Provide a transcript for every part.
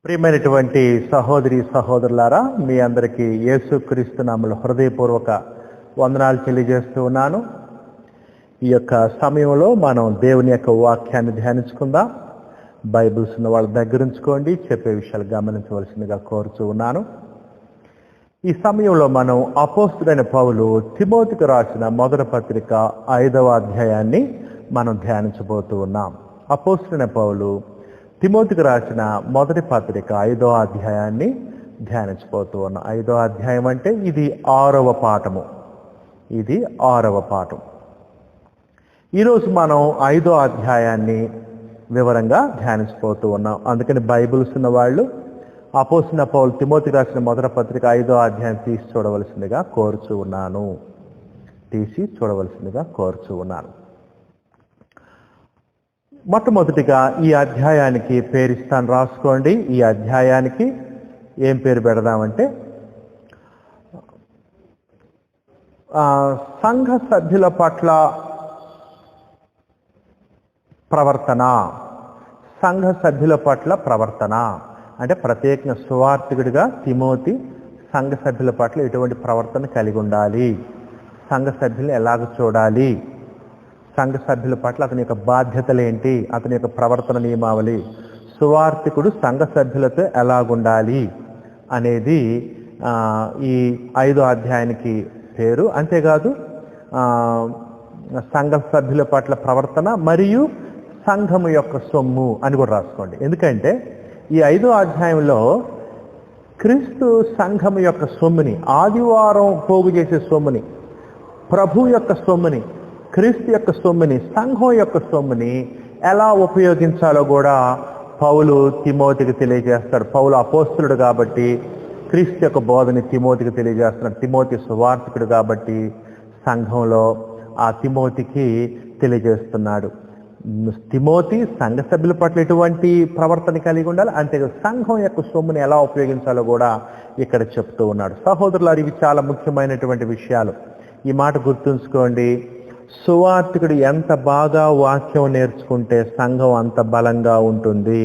ప్రియమైనటువంటి సహోదరి సహోదరులారా, మీ అందరికీ యేసుక్రీస్తు నామములో హృదయపూర్వక వందనాలు తెలియజేస్తూ ఉన్నాను. ఈ యొక్క సమయంలో మనం దేవుని యొక్క వాక్యాన్ని ధ్యానించుకుందాం. బైబిల్స్ ఉన్న వాళ్ళ దగ్గర ఉంచుకోండి, చెప్పే విషయాలు గమనించవలసిందిగా కోరుతూ ఉన్నాను. ఈ సమయంలో మనం అపోస్తుడైన పౌలు తిమోతికి రాసిన మొదటి పత్రిక 5వ అధ్యాయాన్ని మనం ధ్యానించబోతూ ఉన్నాం. అపోస్తుడైన పౌలు తిమోతికి రాసిన మొదటి పత్రిక 5వ అధ్యాయాన్ని ధ్యానించబోతూ ఉన్నాం. 5వ అధ్యాయం అంటే ఇది 6వ పాఠము. ఇది 6వ పాఠం. ఈరోజు మనం 5వ అధ్యాయాన్ని వివరంగా ధ్యానించబోతూ ఉన్నాం. అందుకని బైబిల్స్ ఉన్న వాళ్ళు అపోస్తుడైన పౌలు తిమోతికి రాసిన మొదటి పత్రిక 5వ అధ్యాయం తీసి చూడవలసిందిగా కోరుచూ ఉన్నాను. మొట్టమొదటిగా ఈ అధ్యాయానికి పేరిస్తాను, రాసుకోండి. ఈ అధ్యాయానికి ఏం పేరు పెడదామంటే సంఘ సభ్యుల పట్ల ప్రవర్తన. సంఘ సభ్యుల పట్ల ప్రవర్తన అంటే ప్రత్యేకంగా సువార్తికుడిగా తిమోతి సంఘ సభ్యుల పట్ల ఎటువంటి ప్రవర్తన కలిగి ఉండాలి, సంఘ సభ్యులను ఎలాగ చూడాలి, సంఘ సభ్యుల పట్ల అతని యొక్క బాధ్యతలు ఏంటి, అతని యొక్క ప్రవర్తన నియమావళి, సువార్తికుడు సంఘ సభ్యులతో ఎలాగుండాలి అనేది ఈ 5వ అధ్యాయానికి పేరు. అంతేకాదు సంఘ సభ్యుల పట్ల ప్రవర్తన మరియు సంఘము యొక్క సొమ్ము అని కూడా రాసుకోండి. ఎందుకంటే ఈ 5వ అధ్యాయంలో క్రీస్తు సంఘము యొక్క సొమ్ముని, ఆదివారం పోగు చేసే సొమ్ముని, ప్రభు యొక్క సొమ్ముని, క్రీస్తు యొక్క సొమ్ముని, సంఘం యొక్క సొమ్ముని ఎలా ఉపయోగించాలో కూడా పౌలు తిమోతికి తెలియజేస్తాడు. పౌలు అపోస్తులుడు కాబట్టి క్రీస్తు యొక్క బోధని తిమోతికి తెలియజేస్తున్నాడు. తిమోతి సువార్తికుడు కాబట్టి సంఘంలో ఆ తిమోతికి తెలియజేస్తున్నాడు. తిమోతి సంఘ సభ్యుల పట్ల ఎటువంటి ప్రవర్తన కలిగి ఉండాలి, అంతేకాదు సంఘం యొక్క సొమ్ముని ఎలా ఉపయోగించాలో కూడా ఇక్కడ చెప్తూ ఉన్నాడు. సహోదరులారు, ఇవి చాలా ముఖ్యమైనటువంటి విషయాలు. ఈ మాట గుర్తుంచుకోండి. సువార్తికుడు ఎంత బాగా వాక్యం నేర్చుకుంటే సంఘం అంత బలంగా ఉంటుంది.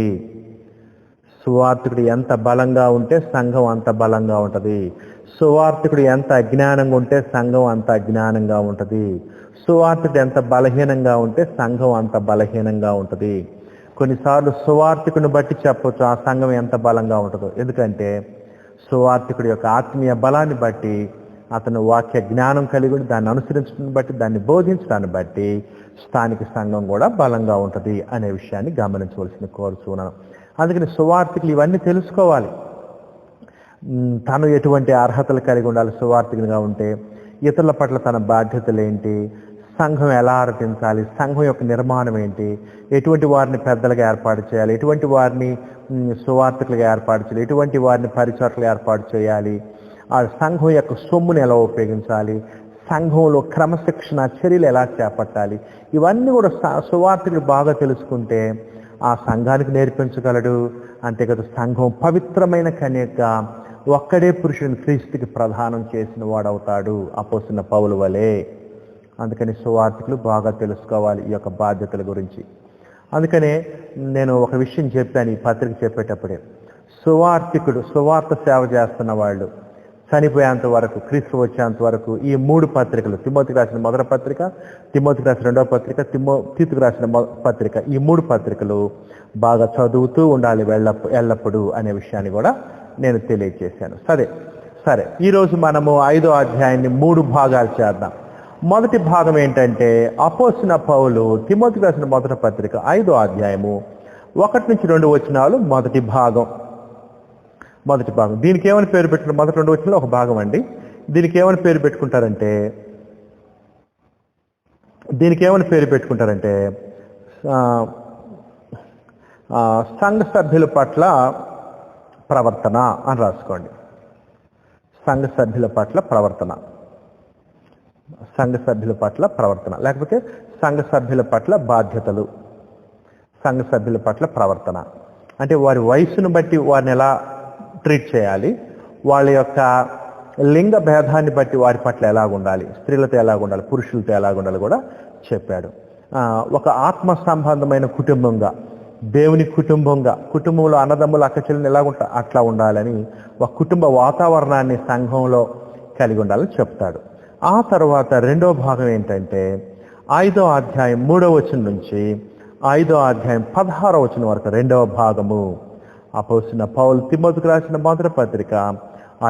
సువార్తికుడు ఎంత బలంగా ఉంటే సంఘం అంత బలంగా ఉంటుంది. సువార్తికుడు ఎంత అజ్ఞానంగా ఉంటే సంఘం అంత అజ్ఞానంగా ఉంటుంది. సువార్తికుడు ఎంత బలహీనంగా ఉంటే సంఘం అంత బలహీనంగా ఉంటుంది. కొన్నిసార్లు సువార్తికుడిని బట్టి చెప్పొచ్చు ఆ సంఘం ఎంత బలంగా ఉంటుందో. ఎందుకంటే సువార్తికుడి యొక్క ఆత్మీయ బలాన్ని బట్టి, అతను వాక్య జ్ఞానం కలిగి ఉండి దాన్ని అనుసరించడాన్ని బట్టి, దాన్ని బోధించడాన్ని బట్టి స్థానిక సంఘం కూడా బలంగా ఉంటుంది అనే విషయాన్ని గమనించవలసింది కోరుచున్నాను. అందుకని సువార్తికులు ఇవన్నీ తెలుసుకోవాలి. తను ఎటువంటి అర్హతలు కలిగి ఉండాలి సువార్తికునిగా ఉంటే, ఇతరుల పట్ల తన బాధ్యతలు ఏంటి, సంఘం ఎలా ఆరాధించాలి, సంఘం యొక్క నిర్మాణం ఏంటి, ఎటువంటి వారిని పెద్దలుగా ఏర్పాటు చేయాలి, ఎటువంటి వారిని సువార్తికులుగా ఏర్పాటు చేయాలి, ఎటువంటి వారిని పరిచర్లుగా ఏర్పాటు చేయాలి, ఆ సంఘం యొక్క సొమ్ముని ఎలా ఉపయోగించాలి, సంఘంలో క్రమశిక్షణ చర్యలు ఎలా చేపట్టాలి, ఇవన్నీ కూడా సువార్తికుడు బాగా తెలుసుకుంటే ఆ సంఘానికి నేర్పించగలడు. అంతేకాదు సంఘం పవిత్రమైన కన్యగా ఒక్కడే పురుషుని క్రీస్తుకి ప్రదానం చేసిన వాడవుతాడు అపోస్తున్న పౌలు వలె. అందుకని సువార్తికులు బాగా తెలుసుకోవాలి ఈ యొక్క బాధ్యతల గురించి. అందుకనే నేను ఒక విషయం చెప్పాను ఈ పత్రిక చెప్పేటప్పుడే. సువార్తికుడు, సువార్త సేవ చేస్తున్న వాళ్ళు చనిపోయేంత వరకు, క్రీస్తు వచ్చేంత వరకు ఈ 3 పత్రికలు, తిమోతికి రాసిన మొదటి పత్రిక, తిమోతికి రాసిన 2వ పత్రిక, తీతుకు రాసిన పత్రిక, ఈ 3 పత్రికలు బాగా చదువుతూ ఉండాలి ఎల్లప్పుడూ అనే విషయాన్ని కూడా నేను తెలియజేశాను. సరే ఈరోజు మనము 5వ అధ్యాయాన్ని 3 భాగాలు చేద్దాం. మొదటి భాగం ఏంటంటే అపోస్తున్న పౌలు తిమోతికి రాసిన మొదటి పత్రిక 5వ అధ్యాయము 1 నుంచి 2 వచనాలు మొదటి భాగం. దీనికి ఏమని పేరు పెట్టుకుంటారు? మొదటి 2 వచనాలు ఒక భాగం అండి. దీనికి ఏమని పేరు పెట్టుకుంటారంటే సంఘ సభ్యుల పట్ల ప్రవర్తన అని రాసుకోండి. సంఘ సభ్యుల పట్ల ప్రవర్తన, సంఘ సభ్యుల పట్ల ప్రవర్తన, లేకపోతే సంఘ సభ్యుల పట్ల బాధ్యతలు, సంఘ సభ్యుల పట్ల ప్రవర్తన అంటే వారి వయసును బట్టి వారిని ఎలా ట్రీట్ చేయాలి, వాళ్ళ యొక్క లింగ భేదాన్ని బట్టి వారి పట్ల ఎలాగుండాలి, స్త్రీలతో ఎలాగుండాలి, పురుషులతో ఎలాగుండాలి కూడా చెప్పాడు. ఒక ఆత్మ సంబంధమైన కుటుంబంగా దేవుని కుటుంబంగా, కుటుంబంలో అన్నదమ్ములు అక్క చెల్లెలు ఎలా ఉంటా అట్లా ఉండాలని ఒక కుటుంబ వాతావరణాన్ని సంఘంలో కలిగి ఉండాలని చెప్తాడు. ఆ తర్వాత రెండో భాగం ఏంటంటే 5వ అధ్యాయం 3వ వచనం నుంచి 5వ అధ్యాయం 16వ వచనం వరకు రెండవ భాగము. అపోస్తలుడైన పౌలు తిమోతికి రాసిన మొదటి పత్రిక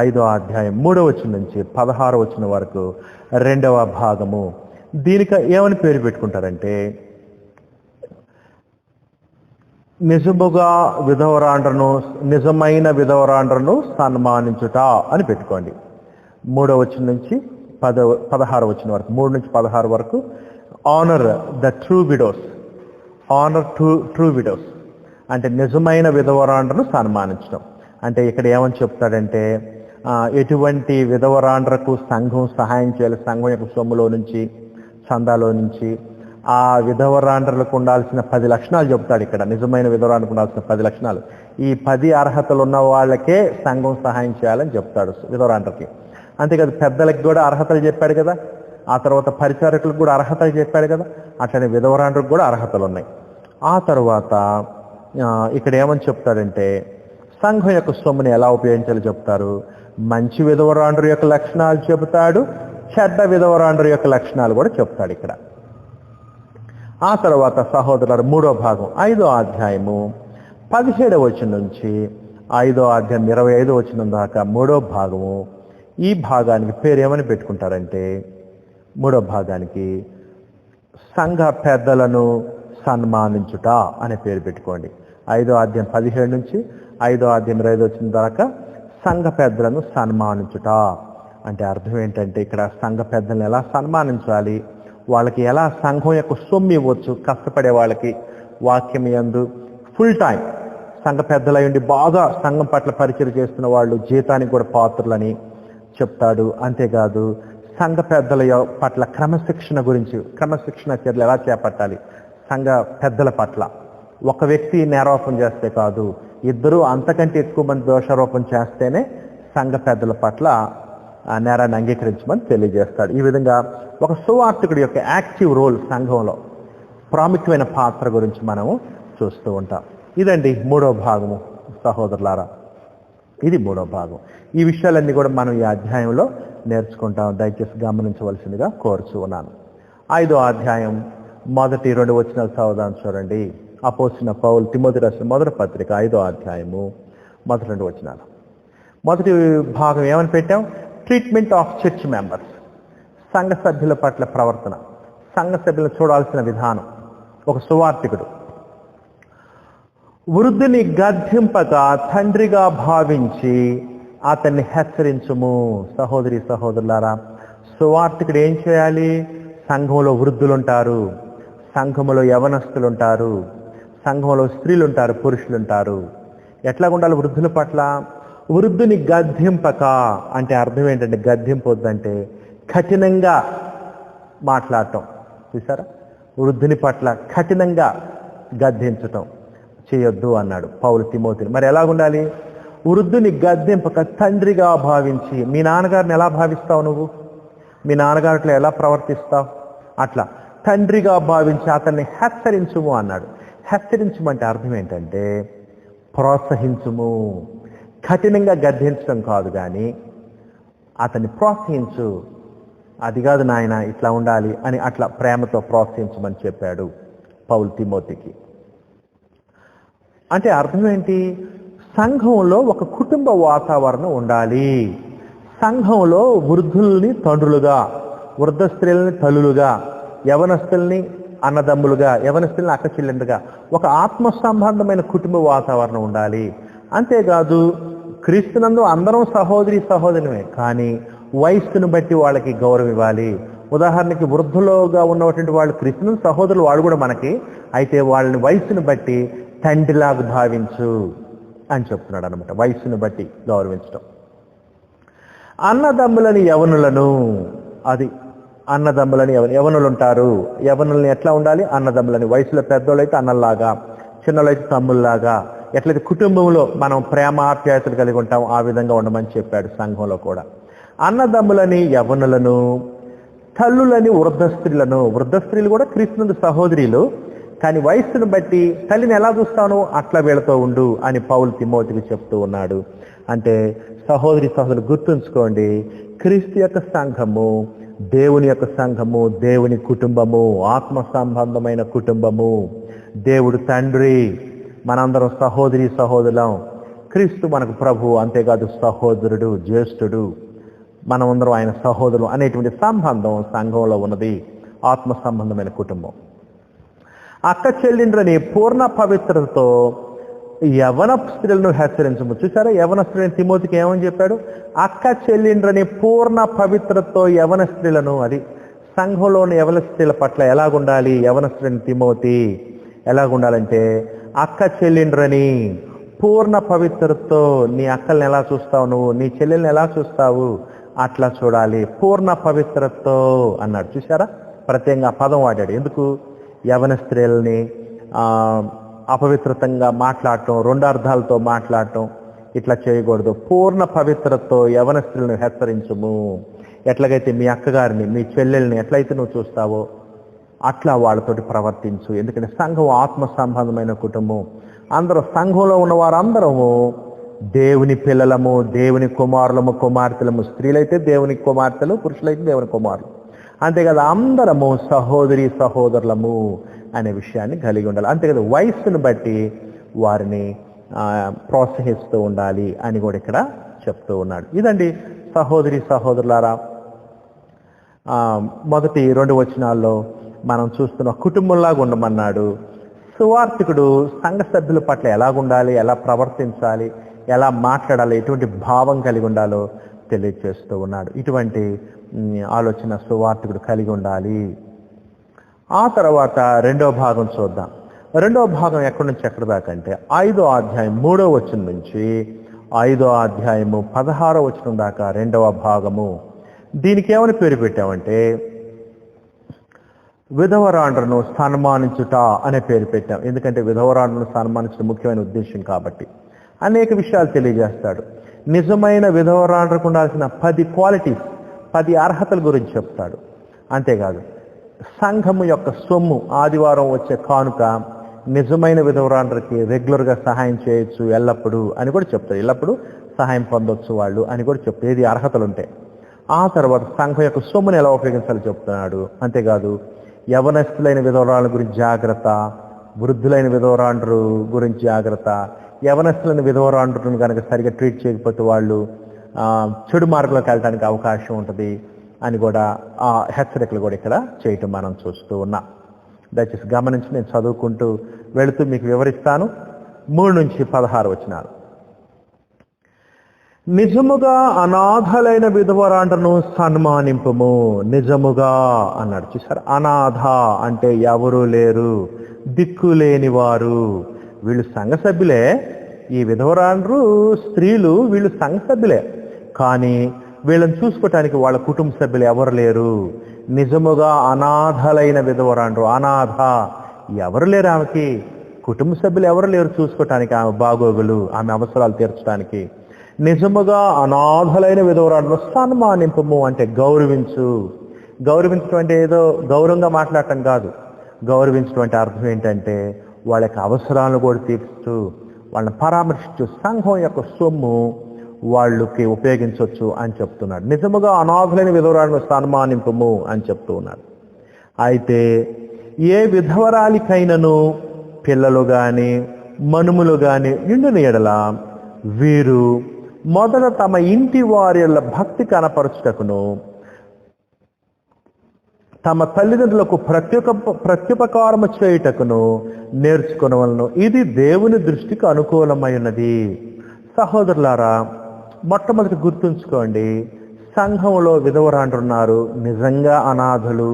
5వ అధ్యాయం 3వ వచనం నుంచి 16వ వచనం వరకు రెండవ భాగము. దీనికి ఏమని పేరు పెట్టుకుంటారంటే నిజమైన విధవరాండ్రను సన్మానించుట అని పెట్టుకోండి. 3వ వచనం నుంచి 16వ వచనం వరకు, 3 నుంచి 16 వరకు honour the true widows. Honour true widows అంటే నిజమైన విధవరాండ్రను సన్మానించడం. అంటే ఇక్కడ ఏమని చెప్తాడంటే ఎటువంటి విధవరాండ్రకు సంఘం సహాయం చేయాలి, సంఘం యొక్క సొమ్ములో నుంచి, చందాలో నుంచి. ఆ విధవరాండ్రులకు ఉండాల్సిన 10 లక్షణాలు చెప్తాడు ఇక్కడ. నిజమైన విధవరాండ్రకు ఉండాల్సిన 10 లక్షణాలు. ఈ 10 అర్హతలు ఉన్న వాళ్ళకే సంఘం సహాయం చేయాలని చెప్తాడు విధవరాండ్రకి. అంతేకాదు పెద్దలకు కూడా అర్హతలు చెప్పాడు కదా, ఆ తర్వాత పరిచారకులకు కూడా అర్హతలు చెప్పాడు కదా, అట్లనే విధవరాండ్రకు కూడా అర్హతలు ఉన్నాయి. ఆ తర్వాత ఇక్కడ ఏమని చెప్తాడంటే సంఘం యొక్క సొమ్ముని ఎలా ఉపయోగించాలో చెప్తారు. మంచి విధవరాండ్రు యొక్క లక్షణాలు చెబుతాడు, చెడ్డ విధవరాండ్రు యొక్క లక్షణాలు కూడా చెప్తాడు ఇక్కడ. ఆ తర్వాత సహోదరుల 3వ భాగం 5వ అధ్యాయము 17వ వచనం నుంచి 5వ అధ్యాయం 25వ వచనం దాకా 3వ భాగము. ఈ భాగానికి పేరు ఏమని పెట్టుకుంటారంటే 3వ భాగానికి సంఘ పెద్దలను సన్మానించుట అనే పేరు పెట్టుకోండి. 5వ అధ్యాయం 17 నుంచి 5వ అధ్యాయం 25 వచ్చిన దాకా సంఘ పెద్దలను సన్మానించుట అంటే అర్థం ఏంటంటే ఇక్కడ సంఘ పెద్దలను ఎలా సన్మానించాలి, వాళ్ళకి ఎలా సంఘం యొక్క సొమ్ము ఇవ్వచ్చు, కష్టపడే వాళ్ళకి వాక్యం యందు ఫుల్ టైం సంఘ పెద్దలై ఉండి బాగా సంఘం పట్ల పరిచయం చేస్తున్న వాళ్ళు జీతానికి కూడా పాత్రలని చెప్తాడు. అంతేకాదు సంఘ పెద్దల పట్ల క్రమశిక్షణ గురించి, క్రమశిక్షణ చర్యలు ఎలా చేపట్టాలి సంఘ పెద్దల పట్ల. ఒక వ్యక్తి నేరారోపణ చేస్తే కాదు, ఇద్దరు అంతకంటే ఎక్కువ మంది దోషారోపణ చేస్తేనే సంఘ పెద్దల పట్ల నేరాన్ని అంగీకరించమని తెలియజేస్తాడు. ఈ విధంగా ఒక సువార్తికుడి యొక్క యాక్టివ్ రోల్ సంఘంలో ప్రాముఖ్యమైన పాత్ర గురించి మనము చూస్తూ ఉంటాం. ఇదండి 3వ భాగము సహోదరులారా, ఇది 3వ భాగం. ఈ విషయాలన్నీ కూడా మనం ఈ అధ్యాయంలో నేర్చుకుంటాం. దయచేసి గమనించవలసిందిగా కోరుచూ ఉన్నాను. 5వ అధ్యాయం 1-2 వచనాలు చదువుదాం చూడండి. అపోస్తలుడైన పౌలు తిమోతికి రాసిన మొదటి పత్రిక 5వ అధ్యాయము 1-2 వచనాలు. మొదటి భాగం ఏమని పెట్టాం? ట్రీట్మెంట్ ఆఫ్ చర్చ్ మెంబర్స్, సంఘ సభ్యుల పట్ల ప్రవర్తన, సంఘ సభ్యులను చూడాల్సిన విధానం. ఒక సువార్తికుడు వృద్ధుని గద్దింపక తండ్రిగా భావించి అతన్ని హెచ్చరించుము. సహోదరి సహోదరులారా, సువార్తికుడు ఏం చేయాలి? సంఘంలో వృద్ధులుంటారు, సంఘంలో యవనస్తులు ఉంటారు, సంఘంలో స్త్రీలు ఉంటారు, పురుషులు ఉంటారు. ఎట్లా ఉండాలి వృద్ధుల పట్ల? వృద్ధుని గద్దింపక అంటే అర్థం ఏంటంటే, గద్దింపొద్దంటే కఠినంగా మాట్లాడటం. చూసారా? వృద్ధుని పట్ల కఠినంగా గద్దించటం చేయొద్దు అన్నాడు పౌలు తిమోతిని. మరి ఎలాగుండాలి? వృద్ధుని గద్దింపక తండ్రిగా భావించి. మీ నాన్నగారిని ఎలా భావిస్తావు నువ్వు? మీ నాన్నగారిలో ఎలా ప్రవర్తిస్తావు? అట్లా తండ్రిగా భావించి అతన్ని హెచ్చరించుము అన్నాడు. హెచ్చరించమంటే అర్థం ఏంటంటే ప్రోత్సహించుము. కఠినంగా గద్దించడం కాదు, కానీ అతన్ని ప్రోత్సహించు. అది కాదు నాయన ఇట్లా ఉండాలి అని అట్లా ప్రేమతో ప్రోత్సహించమని చెప్పాడు పౌలు తిమోతికి. అంటే అర్థం ఏంటి? సంఘంలో ఒక కుటుంబ వాతావరణం ఉండాలి. సంఘంలో వృద్ధుల్ని తండ్రులుగా, వృద్ధ స్త్రీలని తల్లులుగా, యవనస్తుల్ని అన్నదమ్ములుగా, యవనస్తుల్ని అక్క చెల్లెండుగా ఒక ఆత్మ సంబంధమైన కుటుంబ వాతావరణం ఉండాలి. అంతేకాదు క్రీస్తునందు అందరం సహోదరి సహోదరులమే, కానీ వయస్సును బట్టి వాళ్ళకి గౌరవం ఇవ్వాలి. ఉదాహరణకి వృద్ధులుగా ఉన్నటువంటి వాళ్ళు క్రీస్తునందు సహోదరులు, వాళ్ళు కూడా మనకి, అయితే వాళ్ళని వయస్సును బట్టి తండ్రిలాగా భావించు అని చెప్తున్నాడు అనమాట. వయస్సును బట్టి గౌరవించడం. అన్నదమ్ములని యవనులను, అది అన్నదమ్ములని యవనులు ఉంటారు. యవనుల్ని ఎట్లా ఉండాలి? అన్నదమ్ములని. వయసులో పెద్దోళ్ళు అయితే అన్నల్లాగా, చిన్నోళ్ళు అయితే తమ్ముల్లాగా. ఎట్లయితే కుటుంబంలో మనం ప్రేమ ఆప్యాయతలు కలిగి ఉంటాం, ఆ విధంగా ఉండమని చెప్పాడు సంఘంలో కూడా. అన్నదమ్ములని యవనులను, తల్లులని వృద్ధ స్త్రీలను. వృద్ధ స్త్రీలు కూడా క్రీస్తునందు సహోదరులు, కానీ వయస్సును బట్టి తల్లిని ఎలా చూస్తానో అట్లా వీళ్ళతో ఉండు అని పౌలు తిమోతికి చెప్తూ ఉన్నాడు. అంటే సహోదరి సహోదరులు గుర్తుంచుకోండి, క్రీస్తు యొక్క సంఘము దేవుని యొక్క సంఘము, దేవుని కుటుంబము, ఆత్మ సంబంధమైన కుటుంబము. దేవుడు తండ్రి, మనందరం సహోదరి సహోదరులం. క్రీస్తు మనకు ప్రభు, అంతేకాదు సహోదరుడు, జ్యేష్ఠుడు, మనమందరం ఆయన సహోదరులు అనేటువంటి సంబంధం సంఘంలో ఉన్నది. ఆత్మ సంబంధమైన కుటుంబం. అక్క చెల్లిండ్రని పూర్ణ పవిత్రతతో యవన స్త్రీలను హెచ్చరించము. చూసారా, యవన స్త్రీని తిమోతికి ఏమని చెప్పాడు? అక్క చెల్లిండ్రని పూర్ణ పవిత్రతతో యవన స్త్రీలను. అది సంఘంలోని యవన స్త్రీల పట్ల ఎలాగుండాలి? యవన స్త్రీని తిమోతి ఎలాగుండాలంటే అక్క చెల్లిండ్రని పూర్ణ పవిత్రతతో. నీ అక్కల్ని ఎలా చూస్తావు నువ్వు, నీ చెల్లెల్ని ఎలా చూస్తావు, అట్లా చూడాలి. పూర్ణ పవిత్రతతో అన్నాడు. చూసారా, ప్రత్యేకంగా పదం వాడాడు. ఎందుకు? యవన స్త్రీలని అపవిత్రతంగా మాట్లాడటం, రెండు అర్థాలతో మాట్లాడటం ఇట్లా చేయకూడదు. పూర్ణ పవిత్రతతో యవన స్త్రీలను హెచ్చరించము. ఎట్లాగైతే మీ అక్కగారిని, మీ చెల్లెల్ని ఎట్లయితే నువ్వు చూస్తావో అట్లా వాళ్ళతోటి ప్రవర్తించు. ఎందుకంటే సంఘం ఆత్మ సంబంధమైన కుటుంబం. అందరూ సంఘంలో ఉన్న వారందరము దేవుని పిల్లలము, దేవుని కుమారులము, కుమార్తెలము. స్త్రీలైతే దేవుని కుమార్తెలు, పురుషులైతే దేవుని కుమారులు. అంతేకాదు అందరము సహోదరి సహోదరులము అనే విషయాన్ని కలిగి ఉండాలి. అంతేకాదు వయస్సును బట్టి వారిని ప్రోత్సహిస్తూ ఉండాలి అని కూడా ఇక్కడ చెప్తూ ఉన్నాడు. ఇదండి సహోదరి సహోదరులారా, మొదటి 2 వచనాల్లో మనం చూస్తున్న కుటుంబంలాగా ఉండమన్నాడు. సువార్థికుడు సంఘ సభ్యుల పట్ల ఎలాగుండాలి, ఎలా ప్రవర్తించాలి, ఎలా మాట్లాడాలి, ఎటువంటి భావం కలిగి ఉండాలో తెలియజేస్తూ ఉన్నాడు. ఇటువంటి ఆలోచన సువార్థికుడు కలిగి ఉండాలి. ఆ తర్వాత 2వ భాగం చూద్దాం. 2వ భాగం ఎక్కడి నుంచి ఎక్కడి దాకా అంటే 5వ అధ్యాయం 3వ వచనం నుంచి 5వ అధ్యాయము 16వ వచనం దాకా 2వ భాగము. దీనికి ఏమని పేరు పెట్టామంటే విధవరాండ్రను సన్మానించుట అనే పేరు పెట్టాం. ఎందుకంటే విధవరాండ్రను సన్మానించడం ముఖ్యమైన ఉద్దేశం కాబట్టి అనేక విషయాలు తెలియజేస్తాడు. నిజమైన విధవరాండ్రకు ఉండాల్సిన 10 క్వాలిటీస్, 10 అర్హతల గురించి చెప్తాడు. అంతేకాదు సంఘము యొక్క సొమ్ము, ఆదివారం వచ్చే కానుక నిజమైన విధవరాండ్రకి రెగ్యులర్గా సహాయం చేయొచ్చు ఎల్లప్పుడూ అని కూడా చెప్తాడు. ఎల్లప్పుడూ సహాయం పొందొచ్చు వాళ్ళు అని కూడా చెప్తాడు. ఏది అర్హతలు ఉంటాయి. ఆ తర్వాత సంఘం యొక్క సొమ్మును ఎలా ఉపయోగించాలో చెప్తున్నాడు. అంతేకాదు యవనస్తులైన విధవరాళ్ళ గురించి జాగ్రత్త, వృద్ధులైన విధవరాండ్రు గురించి జాగ్రత్త. యవనస్తులైన విధవరాండ్రులను కనుక సరిగా ట్రీట్ చేయకపోతే వాళ్ళు చెడు మార్గంలోకి వెళ్ళడానికి అవకాశం ఉంటుంది అని కూడా ఆ హెచ్చరికలు కూడా ఇక్కడ చేయటం మనం చూస్తూ ఉన్నాం. దయచేసి గమనించి నేను చదువుకుంటూ వెళుతూ మీకు వివరిస్తాను. 3 నుంచి 16 వచనాలు. నిజముగా అనాథలైన విధవరాండ్రను సన్మానింపుము. నిజముగా అన్నాడు. చూసారు, అనాథ అంటే ఎవరూ లేరు, దిక్కు లేని వారు. వీళ్ళు సంఘ సభ్యులే. ఈ విధవరాండ్రు స్త్రీలు, వీళ్ళు సంఘ సభ్యులే. కానీ వీళ్ళని చూసుకోవటానికి వాళ్ళ కుటుంబ సభ్యులు ఎవరు లేరు. నిజముగా అనాథలైన విధవరాండ్రు. అనాథ, ఎవరు లేరు ఆమెకి, కుటుంబ సభ్యులు ఎవరు లేరు చూసుకోవటానికి, ఆమె బాగోగులు, ఆమె అవసరాలు తీర్చడానికి. నిజముగా అనాథలైన విధవరాండ్రను సన్మానింపము అంటే గౌరవించు. గౌరవించడం అంటే ఏదో గౌరవంగా మాట్లాడటం కాదు. గౌరవించడం అంటే అర్థం ఏంటంటే వాళ్ళ యొక్క అవసరాలను కూడా తీర్చు, వాళ్ళని పరామర్శించు, సంఘం యొక్క సొమ్ము వాళ్ళకి ఉపయోగించవచ్చు అని చెప్తున్నాడు. నిజముగా అనాథలైన విధవరాలను సన్మానింపము అని చెప్తూ ఉన్నాడు. అయితే ఏ విధవరాలికైనను పిల్లలు కానీ మనుములు కానీ నిండుని ఎడల వీరు మొదట తమ ఇంటి వారి భక్తి కనపరచుటకును తమ తల్లిదండ్రులకు ప్రత్యుపకారము చేయుటకును నేర్చుకునవలను. ఇది దేవుని దృష్టికి అనుకూలమై ఉన్నది. సహోదరులారా, మొట్టమొదటి గుర్తుంచుకోండి, సంఘంలో విధవరాండ్రు ఉన్నారు, నిజంగా అనాథలు,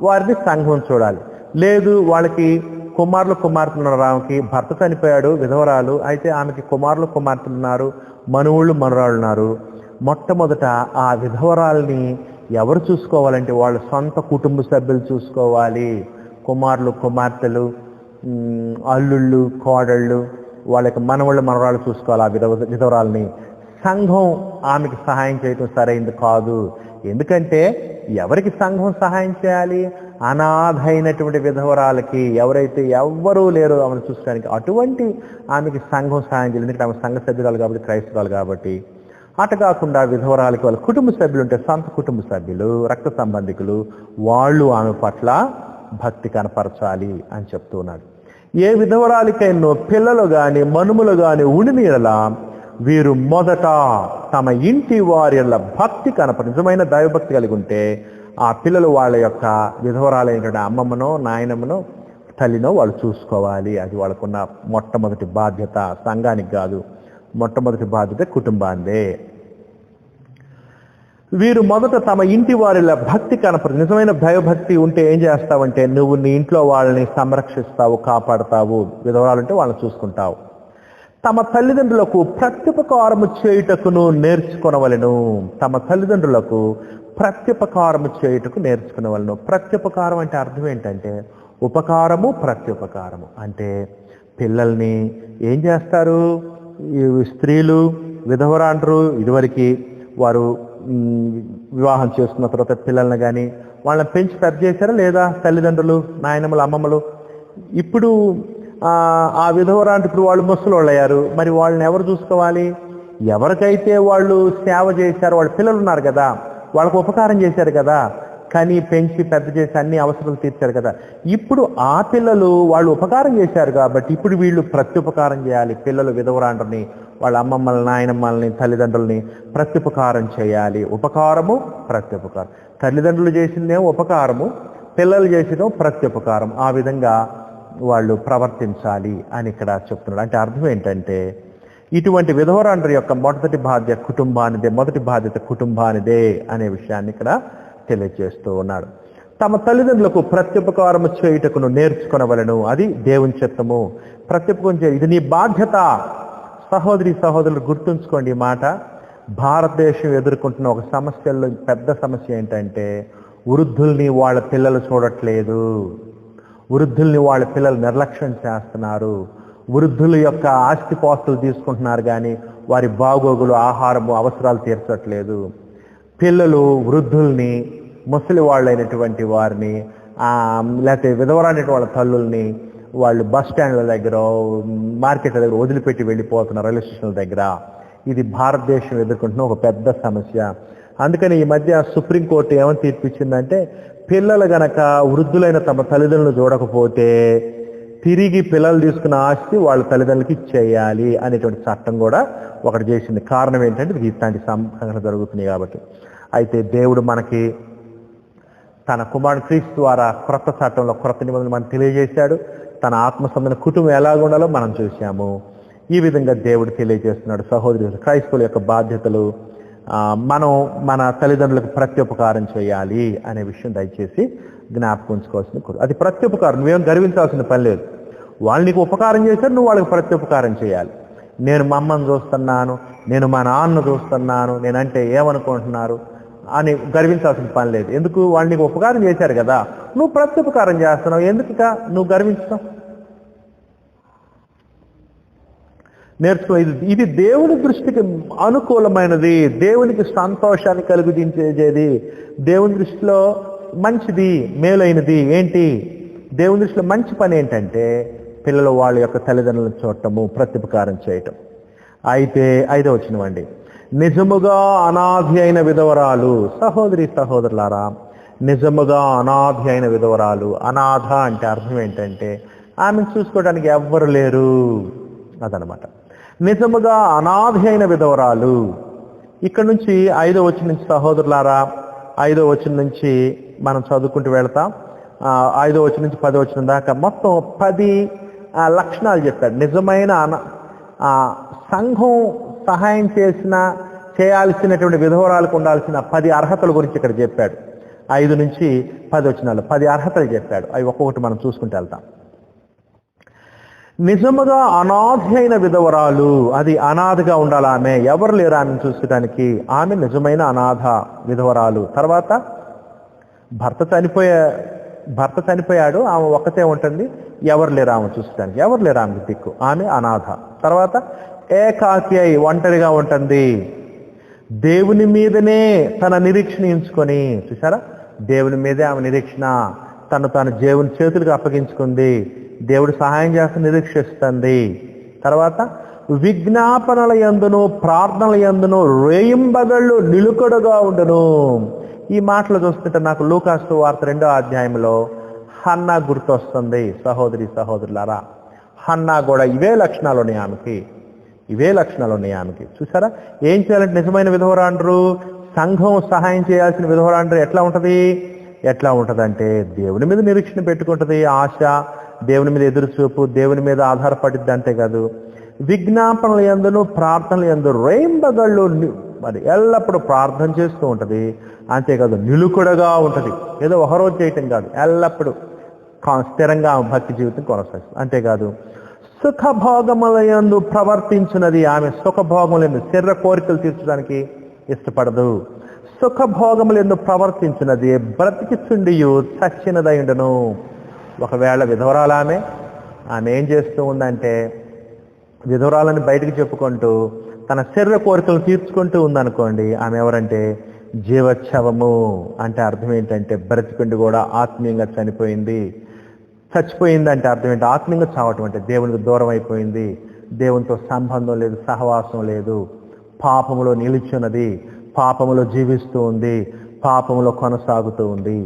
వారిని సంఘం చూడాలి. లేదు వాళ్ళకి కుమారులు కుమార్తెలు ఉన్నారు, ఆమెకి భర్త చనిపోయాడు, విధవరాలు, అయితే ఆమెకి కుమారులు కుమార్తెలు ఉన్నారు, మనువుళ్ళు మనరాళ్ళు ఉన్నారు. మొట్టమొదట ఆ విధవరాల్ని ఎవరు చూసుకోవాలంటే వాళ్ళ సొంత కుటుంబ సభ్యులు చూసుకోవాలి. కుమారులు కుమార్తెలు, అల్లుళ్ళు కోడళ్ళు, వాళ్ళకి మనవాళ్ళు మనవరాళ్ళు చూసుకోవాలి ఆ విధవరాల్ని. సంఘం ఆమెకి సహాయం చేయటం సరైనది కాదు. ఎందుకంటే ఎవరికి సంఘం సహాయం చేయాలి? అనాథైనటువంటి విధవరాలకి, ఎవరైతే ఎవ్వరూ లేరో ఆమెను చూసుకోవడానికి, అటువంటి ఆమెకి సంఘం సాయం చేయాలి. ఎందుకంటే ఆమె సంఘ సభ్యురాలు కాబట్టి, క్రైస్తవురాలు కాబట్టి. అటు కాకుండా విధవరాలకి వాళ్ళ కుటుంబ సభ్యులు ఉంటే, సొంత కుటుంబ సభ్యులు, రక్త సంబంధికులు, వాళ్ళు ఆమె పట్ల భక్తి కనపరచాలి అని చెప్తూ ఉన్నాడు. ఏ విధవరాలికైనా పిల్లలు గాని మనుములు గాని ఉండిన యెడల వీరు మొదట తమ ఇంటి వారి యెడల భక్తి నిజమైన దైవభక్తి కలిగి ఉంటే ఆ పిల్లలు వాళ్ళ యొక్క విధవరాలైనటువంటి అమ్మమ్మనో నాయనమ్మనో తల్లినో వాళ్ళు చూసుకోవాలి. అది వాళ్ళకున్న మొట్టమొదటి బాధ్యత. సంఘానికి కాదు, మొట్టమొదటి బాధ్యత కుటుంబాందే. వీరు మొదట తమ ఇంటి వారిలా భక్తి నిజమైన దైవభక్తి ఉంటే ఏం చేస్తావంటే, నువ్వు నీ ఇంట్లో వాళ్ళని సంరక్షిస్తావు, కాపాడతావు. విధవరాలుంటే వాళ్ళని చూసుకుంటావు. తమ తల్లిదండ్రులకు ప్రత్యుపకారము చేయుటకును నేర్చుకొనవలెను. తమ తల్లిదండ్రులకు ప్రత్యుపకారము చేయుటకు నేర్చుకునేవలను. ప్రత్యుపకారం అంటే అర్థం ఏంటంటే ఉపకారము, ప్రత్యుపకారము అంటే పిల్లల్ని ఏం చేస్తారు ఈ స్త్రీలు, విధవరాండ్రు. ఇదివరకు వారు వివాహం చేసుకున్న తర్వాత పిల్లల్ని కానీ వాళ్ళని పెంచి పెద్ద చేశారా లేదా తల్లిదండ్రులు, నాయనమ్మలు, అమ్మమ్మలు. ఇప్పుడు ఆ విధవరాంటి ఇప్పుడు వాళ్ళు ముసలోళ్ళు అయ్యారు. మరి వాళ్ళని ఎవరు చూసుకోవాలి? ఎవరికైతే వాళ్ళు సేవ చేశారో వాళ్ళ పిల్లలు ఉన్నారు కదా, వాళ్ళకు ఉపకారం చేశారు కదా, కానీ పెంచి పెద్ద చేసి అన్ని అవసరాలు తీర్చారు కదా. ఇప్పుడు ఆ పిల్లలు వాళ్ళు ఉపకారం చేశారు కాబట్టి ఇప్పుడు వీళ్ళు ప్రత్యుపకారం చేయాలి. పిల్లలు విధవరాండ్రని, వాళ్ళ అమ్మమ్మల్ని, నాయనమ్మల్ని, తల్లిదండ్రుల్ని ప్రత్యుపకారం చేయాలి. ఉపకారము, ప్రత్యుపకారం. తల్లిదండ్రులు చేసిందేమో ఉపకారము, పిల్లలు చేసేదో ప్రత్యుపకారం. ఆ విధంగా వాళ్ళు ప్రవర్తించాలి అని ఇక్కడ చెప్తున్నాడు. అంటే అర్థం ఏంటంటే ఇటువంటి విధవరాండ్రి యొక్క మొదటి బాధ్యత కుటుంబానిదే, మొదటి బాధ్యత కుటుంబానిదే అనే విషయాన్ని ఇక్కడ తెలియజేస్తూ ఉన్నాడు. తమ తల్లిదండ్రులకు ప్రత్యుపకారము చేయుటకును నేర్చుకొనవలెను. అది దేవుని చిత్తము. ప్రత్యుపకారం చేయ, ఇది నీ బాధ్యత. సహోదరి సహోదరులు గుర్తుంచుకోండి ఈ మాట. భారతదేశం ఎదుర్కొంటున్న ఒక సమస్యల్లో పెద్ద సమస్య ఏంటంటే వృద్ధుల్ని వాళ్ళ పిల్లలు చూడట్లేదు. వృద్ధుల్ని వాళ్ళ పిల్లలు నిర్లక్ష్యం చేస్తున్నారు. వృద్ధుల యొక్క ఆస్తిపాస్తులు తీసుకుంటున్నారు కానీ వారి బాగోగులు, ఆహారము, అవసరాలు తీర్చట్లేదు. పిల్లలు వృద్ధుల్ని, ముసలి వాళ్ళైనటువంటి వారిని, లేకపోతే విధవరానటువంటి వాళ్ళ తల్లుల్ని వాళ్ళు బస్ స్టాండ్ల దగ్గర, మార్కెట్ల దగ్గర వదిలిపెట్టి వెళ్ళిపోతున్నారు, రైల్వే స్టేషన్ల దగ్గర. ఇది భారతదేశం ఎదుర్కొంటున్న ఒక పెద్ద సమస్య. అందుకని ఈ మధ్య సుప్రీంకోర్టు ఏమని తీర్పిచ్చిందంటే, పిల్లలు గనక వృద్ధులైన తమ తల్లిదండ్రులు చూడకపోతే తిరిగి పిల్లలు తీసుకున్న ఆస్తి వాళ్ళ తల్లిదండ్రులకి ఇచ్చేయాలి అనేటువంటి చట్టం కూడా ఒకటి చేసింది. కారణం ఏంటంటే ఇట్లాంటి సంఘటన జరుగుతున్నాయి కాబట్టి. అయితే దేవుడు మనకి తన కుమారుడు క్రీస్తు ద్వారా క్రొత్త చట్టంలో క్రొత్త నిబంధనలు మనకు తెలియజేశాడు. తన ఆత్మ సంబంధ కుటుంబం ఎలాగుండాలో మనం చూసాము. ఈ విధంగా దేవుడు తెలియజేస్తున్నాడు. సహోదరులు, క్రైస్తవుల యొక్క బాధ్యతలు, మనం మన తల్లిదండ్రులకు ప్రత్యుపకారం చేయాలి అనే విషయం దయచేసి జ్ఞాపకం ఉంచుకోవాల్సింది. అది ప్రత్యుపకారం. నువ్వేం గర్వించాల్సిన పని లేదు. వాళ్ళు నీకు ఉపకారం చేశారు, నువ్వు వాళ్ళకి ప్రత్యుపకారం చేయాలి. నేను మా అమ్మను చూస్తున్నాను, నేను మా నాన్నను చూస్తున్నాను, నేనంటే ఏమనుకుంటున్నారు అని గర్వించాల్సిన పని లేదు. ఎందుకు? వాళ్ళు నీకు ఉపకారం చేశారు కదా, నువ్వు ప్రత్యుపకారం చేస్తున్నావు, ఎందుకు నువ్వు గర్వించుతావు? నేర్చుకో. ఇది దేవుని దృష్టికి అనుకూలమైనది, దేవునికి సంతోషాన్ని కలిగించేది, దేవుని దృష్టిలో మంచిది, మేలైనది. ఏంటి దేవుని దృష్టిలో మంచి పని ఏంటంటే పిల్లలు వాళ్ళ యొక్క తల్లిదండ్రులను చూడటము, ప్రత్యుపకారం చేయటం. అయితే 5వ వచనమండి, నిజముగా అనాథి అయిన విధవరాలు. సహోదరి సహోదరులారా, నిజముగా అనాథి అయిన విధవరాలు. అనాథ అంటే అర్థం ఏంటంటే ఆమెను చూసుకోవడానికి ఎవ్వరు లేరు అదనమాట. నిజముగా అనాథి అయిన విధవరాలు. ఇక్కడ నుంచి 5వ వచనం నుంచి సహోదరులారా, 5వ వచనం నుంచి మనం చదువుకుంటూ వెళ్తాం. 5వ వచనం నుంచి 10వ వచనం దాకా మొత్తం 10 లక్షణాలు చెప్పాడు. నిజమైన సంఘం సహాయం చేయాల్సినటువంటి విధవరాలకు ఉండాల్సిన 10 అర్హతల గురించి ఇక్కడ చెప్పాడు. 5 నుంచి 10 వచనాలు 10 అర్హతలు చెప్పాడు. అవి ఒక్కొక్కటి మనం చూసుకుంటూ వెళ్తాం. నిజముగా అనాథి అయిన విధవరాలు. అది అనాథగా ఉండాలి. ఆమె ఎవరు లేరు ఆమెను చూసుకోవడానికి. ఆమె నిజమైన అనాథ విధవరాలు. తర్వాత భర్త చనిపోయాడు, ఆమె ఒక్కతే ఉంటుంది, ఎవరు లేరు ఆమె చూసుకోవడానికి, ఎవరు లేరు ఆమెకు దిక్కు, ఆమె అనాథ. తర్వాత ఏకాకి అయి ఒంటరిగా ఉంటుంది. దేవుని మీదనే తన నిరీక్షణ ఉంచుకొని, చూసారా, దేవుని మీదే ఆమె నిరీక్షణ. తను తాను దేవుని చేతులకు అప్పగించుకుంది, దేవుడు సహాయం చేస్తే నిరీక్షిస్తుంది. తర్వాత విజ్ఞాపనల యందును ప్రార్థనల యందును రేయింబగళ్ళు నిలుకడగా ఉండును. ఈ మాటలు చూస్తుంటే నాకు లూకాసు సువార్త 2వ అధ్యాయంలో హన్నా గుర్తొస్తుంది. సహోదరి సహోదరులారా, హన్నా కూడా ఇవే లక్షణాలు ఉన్నాయి ఆమెకి. చూసారా, ఏం చేయాలంటే నిజమైన విధవరాండ్రు, సంఘం సహాయం చేయాల్సిన విధవరాండ్రు ఎట్లా ఉంటుందంటే దేవుని మీద నిరీక్షణ పెట్టుకుంటుంది, ఆశ, దేవుని మీద ఎదురుచూపు, దేవుని మీద ఆధారపడిద్ది. అంతేకాదు విజ్ఞాపనల యందును ప్రార్థనల యందు రేయింబగళ్ళు మరి ఎల్లప్పుడూ ప్రార్థన చేస్తూ ఉంటుంది. అంతేకాదు నిలుకడగా ఉంటుంది. ఏదో ఒకరోజు చేయటం కాదు, ఎల్లప్పుడూ స్థిరంగా భక్తి జీవితం కొనసాగిస్తుంది. అంతేకాదు సుఖభోగముల యందు ప్రవర్తించినది. ఆమె సుఖభోగములందు శరీర కోరికలు తీర్చడానికి ఇష్టపడదు. సుఖభోగములు ఎందుకు ప్రవర్తించినది బ్రతికిచుండియు చచ్చినదైండును. ఒకవేళ విధవరాలు ఆమె ఏం చేస్తూ ఉందంటే, విధవరాలని బయటికి చెప్పుకుంటూ తన శరీర కోరికలు తీర్చుకుంటూ ఉందనుకోండి, ఆమె ఎవరంటే జీవోత్సవము. అంటే అర్థం ఏంటంటే బ్రతికుండి కూడా ఆత్మీయంగా చచ్చిపోయిందంటే అర్థం ఏంటి? ఆత్మీయంగా చావటం అంటే దేవునికి దూరం అయిపోయింది, దేవునితో సంబంధం లేదు, సహవాసం లేదు, పాపములో నిలిచున్నది, పాపములో జీవిస్తూ ఉంది, పాపములో కొనసాగుతూ ఉంది.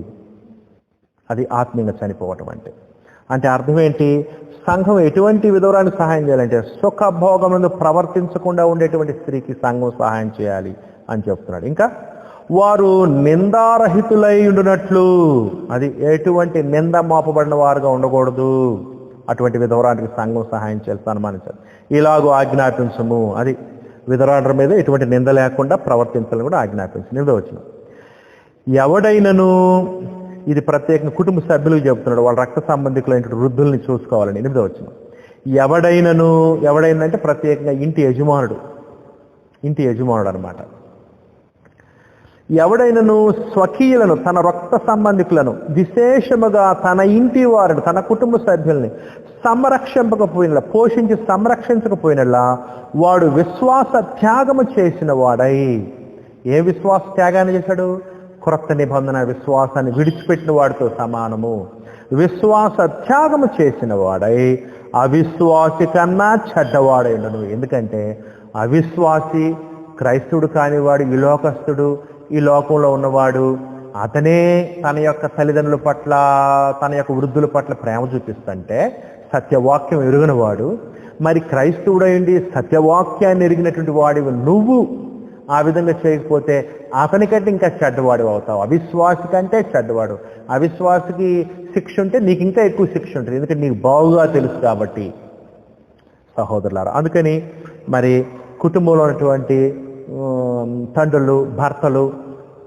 అది ఆత్మీయంగా చనిపోవటం అంటే అర్థం ఏంటి? సంఘం ఎటువంటి విధవరానికి సహాయం చేయాలంటే సుఖభోగములను ప్రవర్తించకుండా ఉండేటువంటి స్త్రీకి సంఘం సహాయం చేయాలి అని చెప్తున్నాడు. ఇంకా వారు నిందారహితులై ఉండునట్లు, అది ఎటువంటి నింద మోపబడిన వారుగా ఉండకూడదు, అటువంటి విధవరానికి సంఘం సహాయం చేయాలి, సన్మానించాలి. ఇలాగూ ఆజ్ఞాపించము, అది విధవరాండ్ర మీద ఎటువంటి నింద లేకుండా ప్రవర్తించాలని కూడా ఆజ్ఞాపించు. 8వ వచనం, ఎవడైనను, ఇది ప్రత్యేకంగా కుటుంబ సభ్యులకు చెబుతున్నాడు, వాళ్ళ రక్త సంబంధికులైన వృద్ధుల్ని చూసుకోవాలని. 8వ వచనం, ఎవడైనంటే ప్రత్యేకంగా ఇంటి యజమానుడు అనమాట. ఎవడైనను స్వకీయులను, తన రక్త సంబంధికులను, విశేషముగా తన ఇంటి వారిని, తన కుటుంబ సభ్యుల్ని పోషించి సంరక్షించకపోయినలా వాడు విశ్వాస త్యాగము చేసిన వాడై. ఏ విశ్వాస త్యాగాన్ని చేశాడు? క్రొత్త నిబంధన విశ్వాసాన్ని విడిచిపెట్టిన వాడితో సమానము. విశ్వాస త్యాగము చేసిన వాడై అవిశ్వాసి కన్నా చెడ్డవాడైనను. ఎందుకంటే అవిశ్వాసి, క్రైస్తవుడు కానివాడు, ఈ లోకస్తుడు, ఈ లోకంలో ఉన్నవాడు, అతనే తన యొక్క తల్లిదండ్రుల పట్ల, తన యొక్క వృద్ధుల పట్ల ప్రేమ చూపిస్తుంటే సత్యవాక్యం ఎరుగని వాడు, మరి క్రైస్తవుడైంది సత్యవాక్యాన్ని ఎరిగినటువంటి వాడివి నువ్వు ఆ విధంగా చేయకపోతే అతనికంటే ఇంకా చెడ్డవాడు అవుతావు. అవిశ్వాసి కంటే చెడ్డవాడు. అవిశ్వాసికి శిక్ష ఉంటే నీకు ఇంకా ఎక్కువ శిక్ష ఉంటుంది, ఎందుకంటే నీకు బాగుగా తెలుసు కాబట్టి. సహోదరులారా, అందుకని మరి కుటుంబంలో ఉన్నటువంటి తండ్రులు, భర్తలు,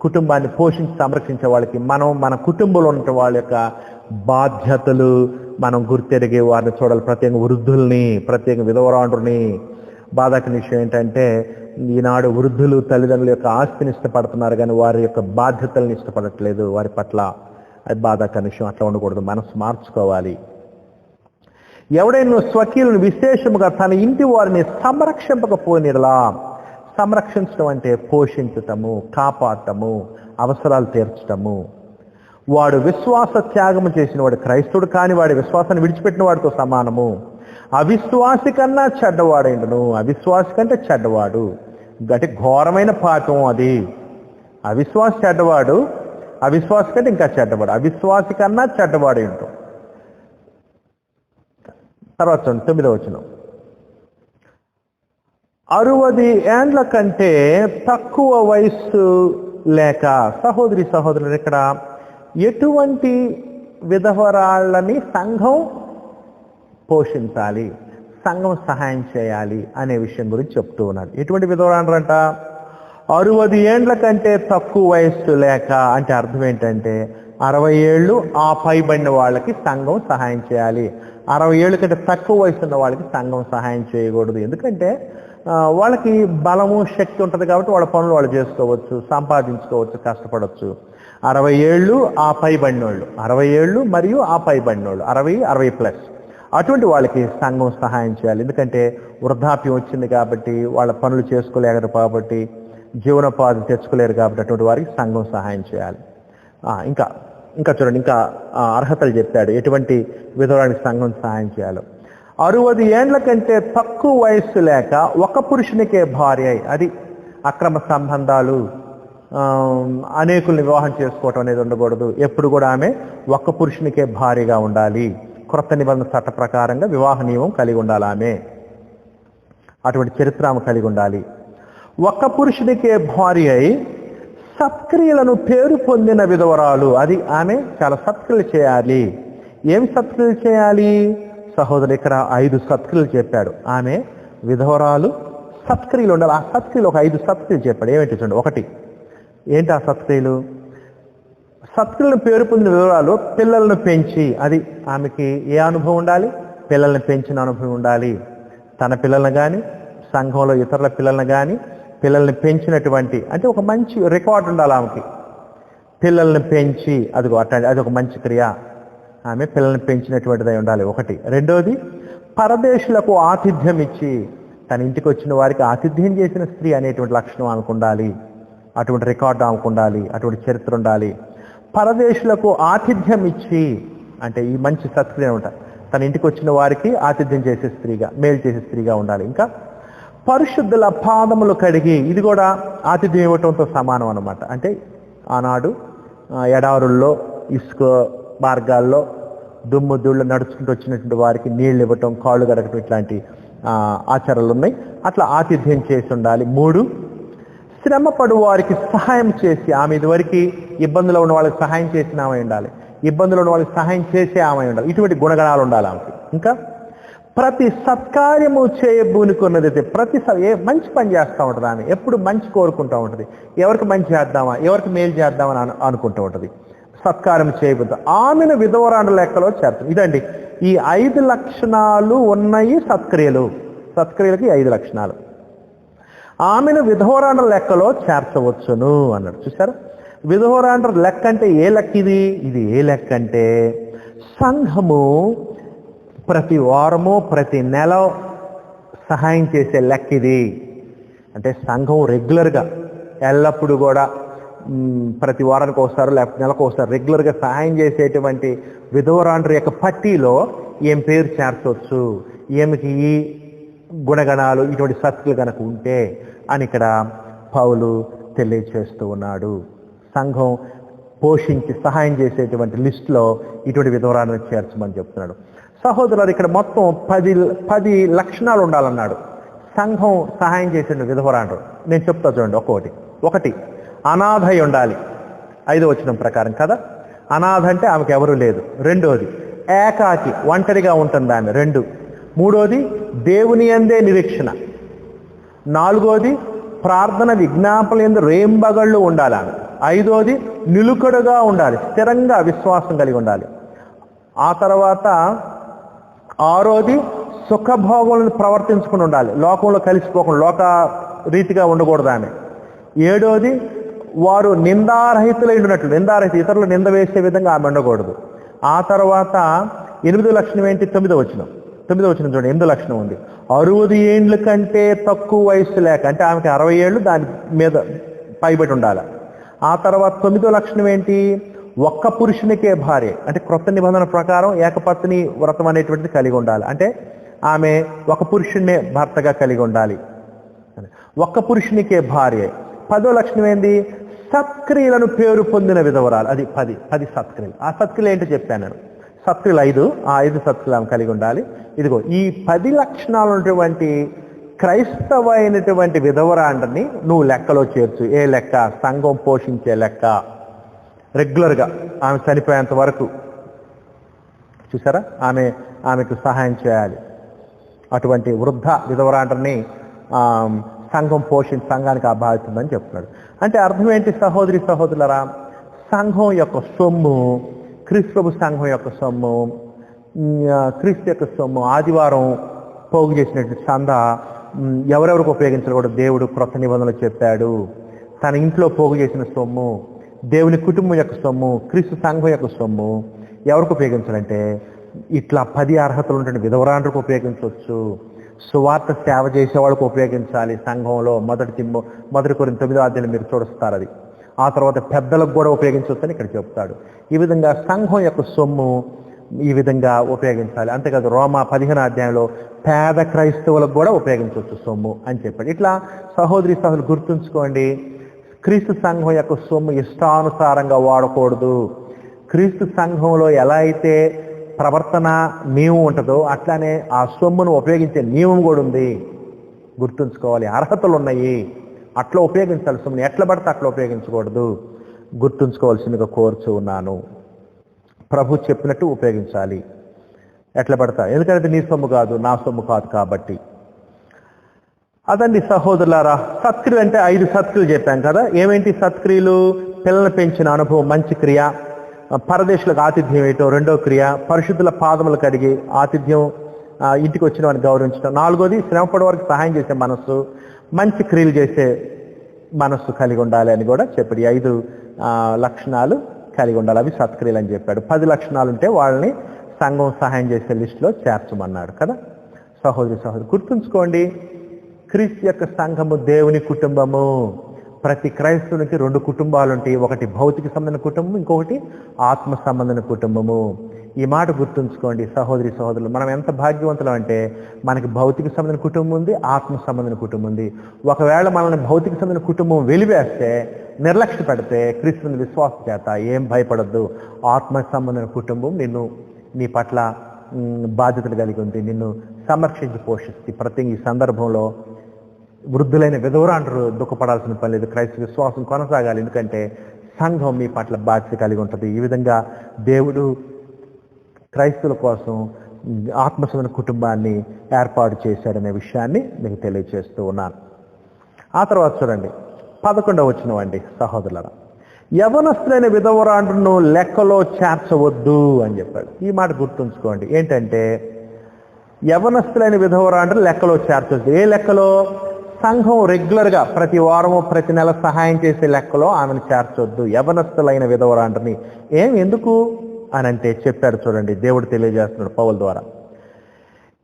కుటుంబాన్ని పోషించి సంరక్షించే వాళ్ళకి మన కుటుంబంలో ఉన్న వాళ్ళ యొక్క బాధ్యతలు మనం గుర్తెరిగే వారిని చూడాలి. ప్రత్యేకంగా వృద్ధుల్ని, ప్రత్యేక విధవరాండ్రుని. బాధాకరమైన విషయం ఏంటంటే ఈనాడు వృద్ధులు తల్లిదండ్రుల యొక్క ఆస్తిని ఇష్టపడుతున్నారు కానీ వారి యొక్క బాధ్యతలను ఇష్టపడట్లేదు, వారి పట్ల. అది బాధాకరమైన విషయం. అట్లా ఉండకూడదు, మనసు మార్చుకోవాలి. ఎవడైనా స్వకీయులను విశేషముగా తన ఇంటి వారిని సంరక్షింపకపోయినలా, సంరక్షించడం అంటే పోషించటము, కాపాడటము, అవసరాలు తీర్చటము. వాడు విశ్వాస త్యాగము చేసిన వాడు, క్రైస్తవుడు కాని వాడి విశ్వాసాన్ని విడిచిపెట్టిన వాడితో సమానము. అవిశ్వాసి కన్నా చెడ్డవాడైండును. అవిశ్వాసి కంటే చెడ్డవాడు, అంటే ఘోరమైన పాపం అది. అవిశ్వాసి చెడ్డవాడు, అవిశ్వాసి కంటే ఇంకా చెడ్డవాడు, అవిశ్వాసి కన్నా చెడ్డవాడేంటో. తర్వాత 9వ వచనం, 60 ఏండ్ల కంటే తక్కువ వయస్సు లేక. సహోదరి సహోదరులు, ఇక్కడ ఎటువంటి విధవరాళ్ళని సంఘం పోషించాలి, సంఘం సహాయం చేయాలి అనే విషయం గురించి చెప్తూ ఉన్నారు. ఎటువంటి విధవరాళ్ళంట? 60 ఏండ్ల కంటే తక్కువ వయస్సు లేక. అంటే అర్థం ఏంటంటే 60 ఏళ్ళు ఆ పైబడిన వాళ్ళకి సంఘం సహాయం చేయాలి. 60 ఏళ్ళ కంటే తక్కువ వయసు ఉన్న వాళ్ళకి సంఘం సహాయం చేయకూడదు. ఎందుకంటే వాళ్ళకి బలము, శక్తి ఉంటుంది కాబట్టి వాళ్ళ పనులు వాళ్ళు చేసుకోవచ్చు, సంపాదించుకోవచ్చు, కష్టపడవచ్చు. 60 ఏళ్ళు ఆ పైబడినోళ్ళు, 60 ఏళ్ళు మరియు ఆ పైబడినోళ్ళు, 60+ అటువంటి వాళ్ళకి సంఘం సహాయం చేయాలి. ఎందుకంటే వృద్ధాప్యం వచ్చింది కాబట్టి, వాళ్ళ పనులు చేసుకోలేరు కాబట్టి, జీవనోపాధి తెచ్చుకోలేరు కాబట్టి అటువంటి వారికి సంఘం సహాయం చేయాలి. ఇంకా ఇంకా చూడండి, ఇంకా అర్హతలు చెప్పాడు ఎటువంటి విధవరానికి సంఘం సహాయం చేయాలో. 60 ఏండ్ల కంటే తక్కువ వయస్సు లేక ఒక పురుషునికే భార్య అయి, అది అక్రమ సంబంధాలు, అనేకుల్ని వివాహం చేసుకోవటం అనేది ఉండకూడదు. ఎప్పుడు కూడా ఆమె ఒక్క పురుషునికే భార్యగా ఉండాలి. క్రొత్త నిబంధన చట్ట ప్రకారంగా వివాహ నియమం కలిగి ఉండాలి ఆమె, అటువంటి చరిత్ర ఆమె కలిగి ఉండాలి. ఒక్క పురుషునికే భార్య అయి సత్క్రియలను పేరు పొందిన విధవరాలు, అది ఆమె చాలా సత్క్రియలు చేయాలి. ఏం సత్క్రియలు చేయాలి సహోదరు? ఇక్కడ 5 సత్క్రియలు చెప్పాడు. ఆమె విధవరాలు, సత్క్రియలు ఉండాలి. ఆ సత్క్రియలు ఒక 5 సత్క్రియలు చెప్పాడు. ఏమిటి చూడండి. 1, ఏంటి ఆ సత్క్రియలు? సత్క్రియలను పేరు పొందిన విధవరాలు పిల్లలను పెంచి, అది ఆమెకి ఏ అనుభవం ఉండాలి? పిల్లల్ని పెంచిన అనుభవం ఉండాలి. తన పిల్లలను కానీ, సంఘంలో ఇతరుల పిల్లలను కానీ, పిల్లల్ని పెంచినటువంటి, అంటే ఒక మంచి రికార్డు ఉండాలి ఆమెకి. పిల్లల్ని పెంచి, అది ఒక మంచి క్రియ. ఆమె పిల్లల్ని పెంచినటువంటిదై ఉండాలి. 1. 2వది, పరదేశులకు ఆతిథ్యం ఇచ్చి, తన ఇంటికి వచ్చిన వారికి ఆతిథ్యం చేసిన స్త్రీ అనేటువంటి లక్షణం ఆమెకు ఉండాలి. అటువంటి రికార్డు ఆమెకు ఉండాలి. అటువంటి చరిత్ర ఉండాలి. పరదేశులకు ఆతిథ్యం ఇచ్చి, అంటే ఈ మంచి సత్క్రియ ఉంటాయి. తన ఇంటికి వచ్చిన వారికి ఆతిథ్యం చేసే స్త్రీగా, మేలు చేసే స్త్రీగా ఉండాలి. ఇంకా పరిశుద్ధుల పాదములు కడిగి, ఇది కూడా ఆతిథ్యం ఇవ్వటంతో సమానం అన్నమాట. అంటే ఆనాడు ఎడారుల్లో, ఇసుక మార్గాల్లో దుమ్ము ధూళ్ళు నడుచుకుంటూ వచ్చినటువంటి వారికి నీళ్లు ఇవ్వటం, కాళ్ళు గడగటం, ఇట్లాంటి ఆచారాలు ఉన్నాయి. అట్లా ఆతిథ్యం చేసి ఉండాలి. 3, శ్రమపడు వారికి సహాయం చేసి, ఆమె ఇదివరకు ఇబ్బందులు ఉన్న వాళ్ళకి సహాయం చేసిన ఆమె ఉండాలి. ఇబ్బందులు ఉన్న వాళ్ళకి సహాయం చేసే ఆమె ఉండాలి. ఇటువంటి గుణగణాలు ఉండాలి ఆమెకి. ఇంకా ప్రతి సత్కార్యము చేయబూనుకున్నది, మంచి పని చేస్తూ ఉంటుంది ఆమె. ఎప్పుడు మంచి కోరుకుంటూ ఉంటుంది. ఎవరికి మంచి చేద్దామా, ఎవరికి మేలు చేద్దామని అనుకుంటూ ఉంటుంది. సత్కారం చేయబోద్దు. ఆమెను విధవరాండ్ర లెక్కలో చేర్చు. ఇదండి ఈ 5 లక్షణాలు ఉన్నాయి సత్క్రియలకి 5 లక్షణాలు. ఆమెను విధవరాండ్ర లెక్కలో చేర్చవచ్చును అన్నాడు. చూసారా, విధవరాండ్ర లెక్క అంటే ఏ లెక్క ఇది? ఇది ఏ లెక్క అంటే సంఘము ప్రతి వారము, ప్రతి నెల సహాయం చేసే లెక్క ఇది. అంటే సంఘం రెగ్యులర్గా, ఎల్లప్పుడూ కూడా ప్రతి వారానికి ఒకసారి లేకపోతే నెలకు ఒకసారి రెగ్యులర్గా సహాయం చేసేటువంటి విధవరాండ్ర యొక్క పట్టీలో ఏం పేరు చేర్చవచ్చు, ఏమికి ఈ గుణగణాలు, ఇటువంటి సత్తులు కనుక ఉంటే అని ఇక్కడ పౌలు తెలియచేస్తూ ఉన్నాడు. సంఘం పోషించి సహాయం చేసేటువంటి లిస్టులో ఇటువంటి విధవరాలను చేర్చమని చెప్తున్నాడు. సహోదరులు, ఇక్కడ మొత్తం 10 లక్షణాలు ఉండాలన్నాడు సంఘం సహాయం చేసే విధవరాండ్రు. నేను చెప్తా చూడండి ఒక్కొక్కటి. 1, అనాథ అయి ఉండాలి. 5వ వచనం ప్రకారం కదా. అనాథ అంటే ఆమెకు ఎవరూ లేదు. 2వది, ఏకాకి, ఒంటరిగా ఉంటుంది ఆమె. 2. 3వది, దేవుని యందే నిరీక్షణ. 4వది, ప్రార్థన విజ్ఞాపనల యందు రేంబగళ్ళు ఉండాలి ఆమె. 5వది, నిలుకడగా ఉండాలి, స్థిరంగా విశ్వాసం కలిగి ఉండాలి. ఆ తర్వాత 6వది, సుఖభోగములను ప్రవర్తించుకుని ఉండాలి, లోకంలో కలిసిపోకుండా, లోక రీతిగా ఉండకూడదు ఆమె. 7వది, వారు నిందారహితులై ఉన్నట్లు, ఇతరులు నింద వేసే విధంగా ఆమె ఉండకూడదు. ఆ తర్వాత 8వ లక్షణం ఏంటి? 9వ వచనం చూడండి. 8వ లక్షణం ఉంది, 60 ఏండ్ల కంటే తక్కువ వయస్సు లేక, అంటే ఆమెకి 60 ఏళ్ళు దాని మీద పైబడి ఉండాలి. ఆ తర్వాత 9వ లక్షణం ఏంటి? ఒక్క పురుషునికే భార్య, అంటే క్రొత్త నిబంధన ప్రకారం ఏకపత్ని వ్రతం అనేటువంటిది కలిగి ఉండాలి. అంటే ఆమె ఒక పురుషున్నే భర్తగా కలిగి ఉండాలి. ఒక్క పురుషునికే భార్య. 10వ లక్షణం ఏంది? సత్క్రియలను పేరు పొందిన విధవరాలు. అది 10 సత్క్రియలు. ఆ సత్క్రియలు ఏంటో చెప్పాను నేను. సత్క్రియలు 5, ఆ 5 సత్క్రియలు కలిగి ఉండాలి. ఇదిగో ఈ 10 లక్షణాలు ఉన్నటువంటి క్రైస్తవైనటువంటి విధవరాండ్రని నువ్వు లెక్కలో చేర్చు. ఏ లెక్క? సంఘం పోషించే లెక్క. రెగ్యులర్గా ఆమె చనిపోయేంత వరకు చూసారా, ఆమెకు సహాయం చేయాలి. అటువంటి వృద్ధ విధవరాండ్రని సంఘం సంఘానికి ఆ బాధ్యత ఉందని చెప్తున్నాడు. అంటే అర్థం ఏంటి సహోదరులరా? సంఘం యొక్క సొమ్ము, క్రీస్తు సంఘం యొక్క సొమ్ము, క్రీస్తు యొక్క సొమ్ము, ఆదివారం పోగు చేసినటువంటి చంద ఎవరెవరికి ఉపయోగించకూడదు దేవుడు క్రొత్త నిబంధనలు చెప్పాడు. తన ఇంట్లో పోగు చేసిన సొమ్ము, దేవుని కుటుంబం యొక్క సొమ్ము, క్రీస్తు సంఘం యొక్క సొమ్ము ఎవరికి ఉపయోగించాలంటే ఇట్లా 10 అర్హతలు ఉంటే విధవరాండ్రకు ఉపయోగించవచ్చు. సువార్త సేవ చేసే వాళ్ళకు ఉపయోగించాలి. సంఘంలో 1 కొరింథీ 9వ అధ్యాయం మీరు చూస్తారు. అది ఆ తర్వాత పెద్దలకు కూడా ఉపయోగించవచ్చని ఇక్కడ చెప్తాడు. ఈ విధంగా సంఘం యొక్క సొమ్ము ఈ విధంగా ఉపయోగించాలి. అంతేకాదు రోమా 15వ అధ్యాయంలో పేద క్రైస్తవులకు కూడా ఉపయోగించవచ్చు సొమ్ము అని చెప్పాడు. ఇట్లా సహోదరి సహోదరులు గుర్తుంచుకోండి, క్రీస్తు సంఘం యొక్క సొమ్ము ఇష్టానుసారంగా వాడకూడదు. క్రీస్తు సంఘంలో ఎలా అయితే ప్రవర్తన నియమం ఉంటుందో అట్లానే ఆ సొమ్మును ఉపయోగించే నియమం కూడా ఉంది. గుర్తుంచుకోవాలి, అర్హతలు ఉన్నాయి, అట్లా ఉపయోగించాలి. సొమ్ముని ఎట్లా పడితే అట్లా ఉపయోగించకూడదు. గుర్తుంచుకోవాల్సిందిగా కోరుచూ ఉన్నాను. ప్రభు చెప్పినట్టు ఉపయోగించాలి, ఎట్లా పడతా. ఎందుకంటే నీ సొమ్ము కాదు, నా సొమ్ము కాదు కాబట్టి. అదండి సహోదరులారా, సత్క్రియలు అంటే 5 సత్క్రియలు చెప్పాం కదా. ఏమేంటి సత్క్రియలు? పిల్లలు పెంచిన అనుభవం మంచి క్రియ, పరదేశులకు ఆతిథ్యం వేయటం రెండో క్రియ, పరిశుద్ధుల పాదములు కడిగి ఆతిథ్యం ఇంటికి వచ్చిన వారిని గౌరవించడం, 4వది శ్రమపడే వారికి సహాయం చేసే మనస్సు, మంచి క్రియలు చేసే మనస్సు కలిగి ఉండాలి అని కూడా చెప్పాడు. 5 లక్షణాలు కలిగి ఉండాలి, అవి సత్క్రియలు అని చెప్పాడు. 10 లక్షణాలు ఉంటే వాళ్ళని సంఘం సహాయం చేసే లిస్టులో చేర్చమన్నాడు కదా. సహోదరి గుర్తుంచుకోండి, క్రీస్తు యొక్క సంఘము దేవుని కుటుంబము. ప్రతి క్రైస్తవునికి 2 కుటుంబాలు ఉంటాయి. ఒకటి భౌతిక సంబంధమైన కుటుంబం, ఇంకొకటి ఆత్మ సంబంధమైన కుటుంబము. ఈ మాట గుర్తుంచుకోండి సహోదరి సహోదరులు. మనం ఎంత భాగ్యవంతులం అంటే మనకి భౌతిక సంబంధమైన కుటుంబం ఉంది, ఆత్మ సంబంధమైన కుటుంబం ఉంది. ఒకవేళ మనల్ని భౌతిక సంబంధమైన కుటుంబం వెలివేస్తే, నిర్లక్ష్య పెడితే క్రీస్తుని విశ్వాసం చేత ఏం భయపడద్దు. ఆత్మ సంబంధమైన కుటుంబం నీ పట్ల బాధ్యతలు కలిగి ఉంది, నిన్ను సంరక్షించి పోషిస్తుంది. ప్రతి ఈ సందర్భంలో వృద్ధులైన విధవరాండ్రు దుఃఖపడాల్సిన పని లేదు. క్రైస్తవ విశ్వాసం కొనసాగాలి, ఎందుకంటే సంఘం మీ పట్ల బాధ్యత కలిగి ఉంటుంది. ఈ విధంగా దేవుడు క్రైస్తవుల కోసం ఆత్మసమైన కుటుంబాన్ని ఏర్పాటు చేశాడనే విషయాన్ని మీకు తెలియజేస్తూ ఉన్నాను. ఆ తర్వాత చూడండి 11వ వచనం అండి సహోదరులారా, యవనస్తులైన విధవరాండ్రును లెక్కలో చేర్చవద్దు అని చెప్పాడు. ఈ మాట గుర్తుంచుకోండి. ఏంటంటే యవనస్తులైన విధవరాండ్రు లెక్కలో చేర్చవద్దు. ఏ లెక్కలో? సంఘం రెగ్యులర్గా ప్రతి వారము ప్రతి నెల సహాయం చేసే లెక్కలో ఆమెను చేర్చొద్దు. యవనస్తులైన విధవరాండ్రుని ఎందుకు అని అంటే చెప్పాడు. చూడండి, దేవుడు తెలియజేస్తున్నాడు పౌలు ద్వారా.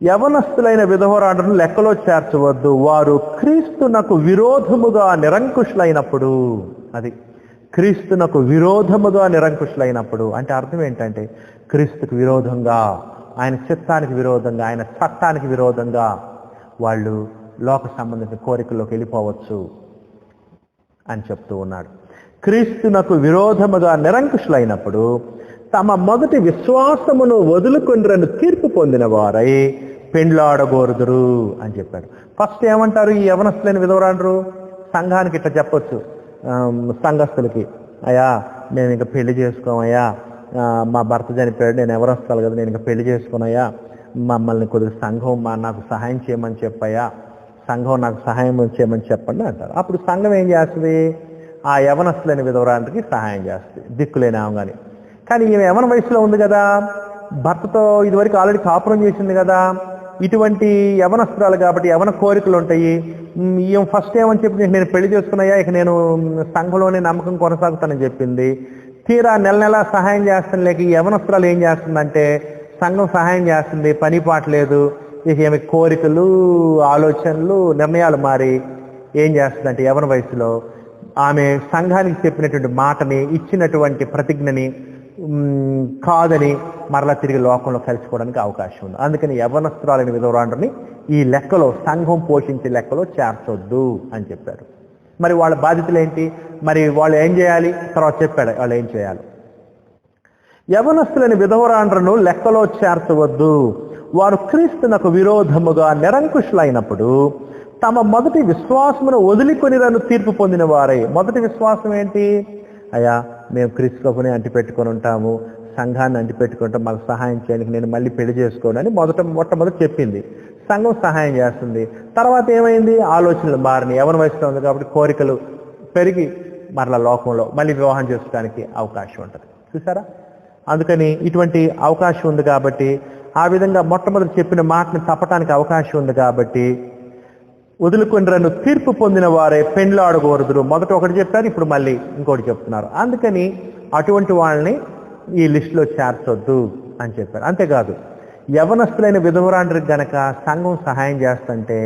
యవనస్తులైన విధవరాండ్రును లెక్కలో చేర్చవద్దు, వారు క్రీస్తునకు విరోధముగా నిరంకుశులైనప్పుడు. అది క్రీస్తునకు విరోధముగా నిరంకుశులైనప్పుడు అంటే అర్థం ఏంటంటే క్రీస్తుకు విరోధంగా, ఆయన చిత్తానికి విరోధంగా, ఆయన చట్టానికి విరోధంగా వాళ్ళు లోక సంబంధించిన కోరికల్లోకి వెళ్ళిపోవచ్చు అని చెప్తూ ఉన్నాడు. క్రీస్తునకు విరోధముగా నిరంకుశులైనప్పుడు తమ మొదటి విశ్వాసమును వదులుకొనిరను తీర్పు పొందిన వారై పెండ్లాడగోరుదురు అని చెప్పాడు. ఫస్ట్ ఏమంటారు ఈ యవనస్తులైన విధవరాండ్రు? సంఘానికి ఇట్లా చెప్పొచ్చు, సంఘస్థులకి, అయ్యా మేము ఇంకా పెళ్లి చేసుకోమయ్యా, మా భర్త చనిపోయాడు, నేను యవనస్తులు కదా, నేను ఇంకా పెళ్లి చేసుకోనయ్యా, మమ్మల్ని కొద్దిగా సంఘం నాకు సహాయం చేయమని చెప్పయ్యా, సంఘం నాకు సహాయం చేయమని చెప్పండి అంటారు. అప్పుడు సంఘం ఏం చేస్తుంది? ఆ యవనస్తులైన విధవరాండ్రికి సహాయం చేస్తుంది, దిక్కులేని ఆమె. కానీ ఈమె యవన వయసులో ఉంది కదా, భర్తతో ఇదివరకు ఆల్రెడీ కాపురం చేసింది కదా, ఇటువంటి యవనస్తురాలు కాబట్టి యవన కోరికలు ఉంటాయి. ఈమె ఫస్ట్ ఏమని చెప్పి నేను పెళ్లి చేసుకున్నాయా, ఇక నేను సంఘంలోనే నమ్మకం కొనసాగుతానని చెప్పింది. తీరా నెల సహాయం చేస్తాను లేక ఈ యవనస్తురాలు ఏం చేస్తుందంటే సంఘం సహాయం చేస్తుంది, పని పాట లేదు, ఇక ఏమి కోరికలు ఆలోచనలు నిర్ణయాలు మారి ఏం చేస్తుందంటే యవన వయసులో ఆమె సంఘానికి చెప్పినటువంటి మాటని, ఇచ్చినటువంటి ప్రతిజ్ఞని కాదని మరలా తిరిగి లోకంలో కలిసిపోవడానికి అవకాశం ఉంది. అందుకని యవనస్తురాలైన విధవరాండ్రుని ఈ లెక్కలో, సంఘం పోషించే లెక్కలో చేర్చొద్దు అని చెప్పారు. మరి వాళ్ళ బాధ్యతలు ఏంటి? మరి వాళ్ళు ఏం చేయాలి? తర్వాత చెప్పాడు వాళ్ళు ఏం చేయాలి. యవనస్తులైన విధవరాండ్రును లెక్కలో చేర్చవద్దు, వారు క్రీస్తునకు విరోధముగా నిరంకుశులైనప్పుడు తమ మొదటి విశ్వాసమును వదిలికొనిరను తీర్పు పొందిన వారై. మొదటి విశ్వాసం ఏంటి? అయ్యా మేము క్రీస్తుని అంటిపెట్టుకొని ఉంటాము, సంఘాన్ని అంటిపెట్టుకుంటాం, మాకు సహాయం చేయడానికి నేను మళ్ళీ పెళ్లి చేసుకోను అని మొట్టమొదటి చెప్పింది. సంఘం సహాయం చేస్తుంది. తర్వాత ఏమైంది? ఆలోచనలు మారినాయి. యవన వయసులో ఉంది కాబట్టి కోరికలు పెరిగి మరలా లోకంలో మళ్ళీ వివాహం చేసుకోవడానికి అవకాశం ఉంటుంది. చూసారా? అందుకని ఇటువంటి అవకాశం ఉంది కాబట్టి, ఆ విధంగా మొట్టమొదటి చెప్పిన మాటని తప్పటానికి అవకాశం ఉంది కాబట్టి వదులుకొనిరను తీర్పు పొందిన వారే పెండ్లాడగోరుదురు. మొదట ఒకటి చెప్పారు, ఇప్పుడు మళ్ళీ ఇంకోటి చెప్తున్నారు. అందుకని అటువంటి వాళ్ళని ఈ లిస్టులో చేర్చొద్దు అని చెప్పారు. అంతేకాదు యవనస్తులైన విధవరాండ్రికి గనక సంఘం సహాయం చేస్తుంటే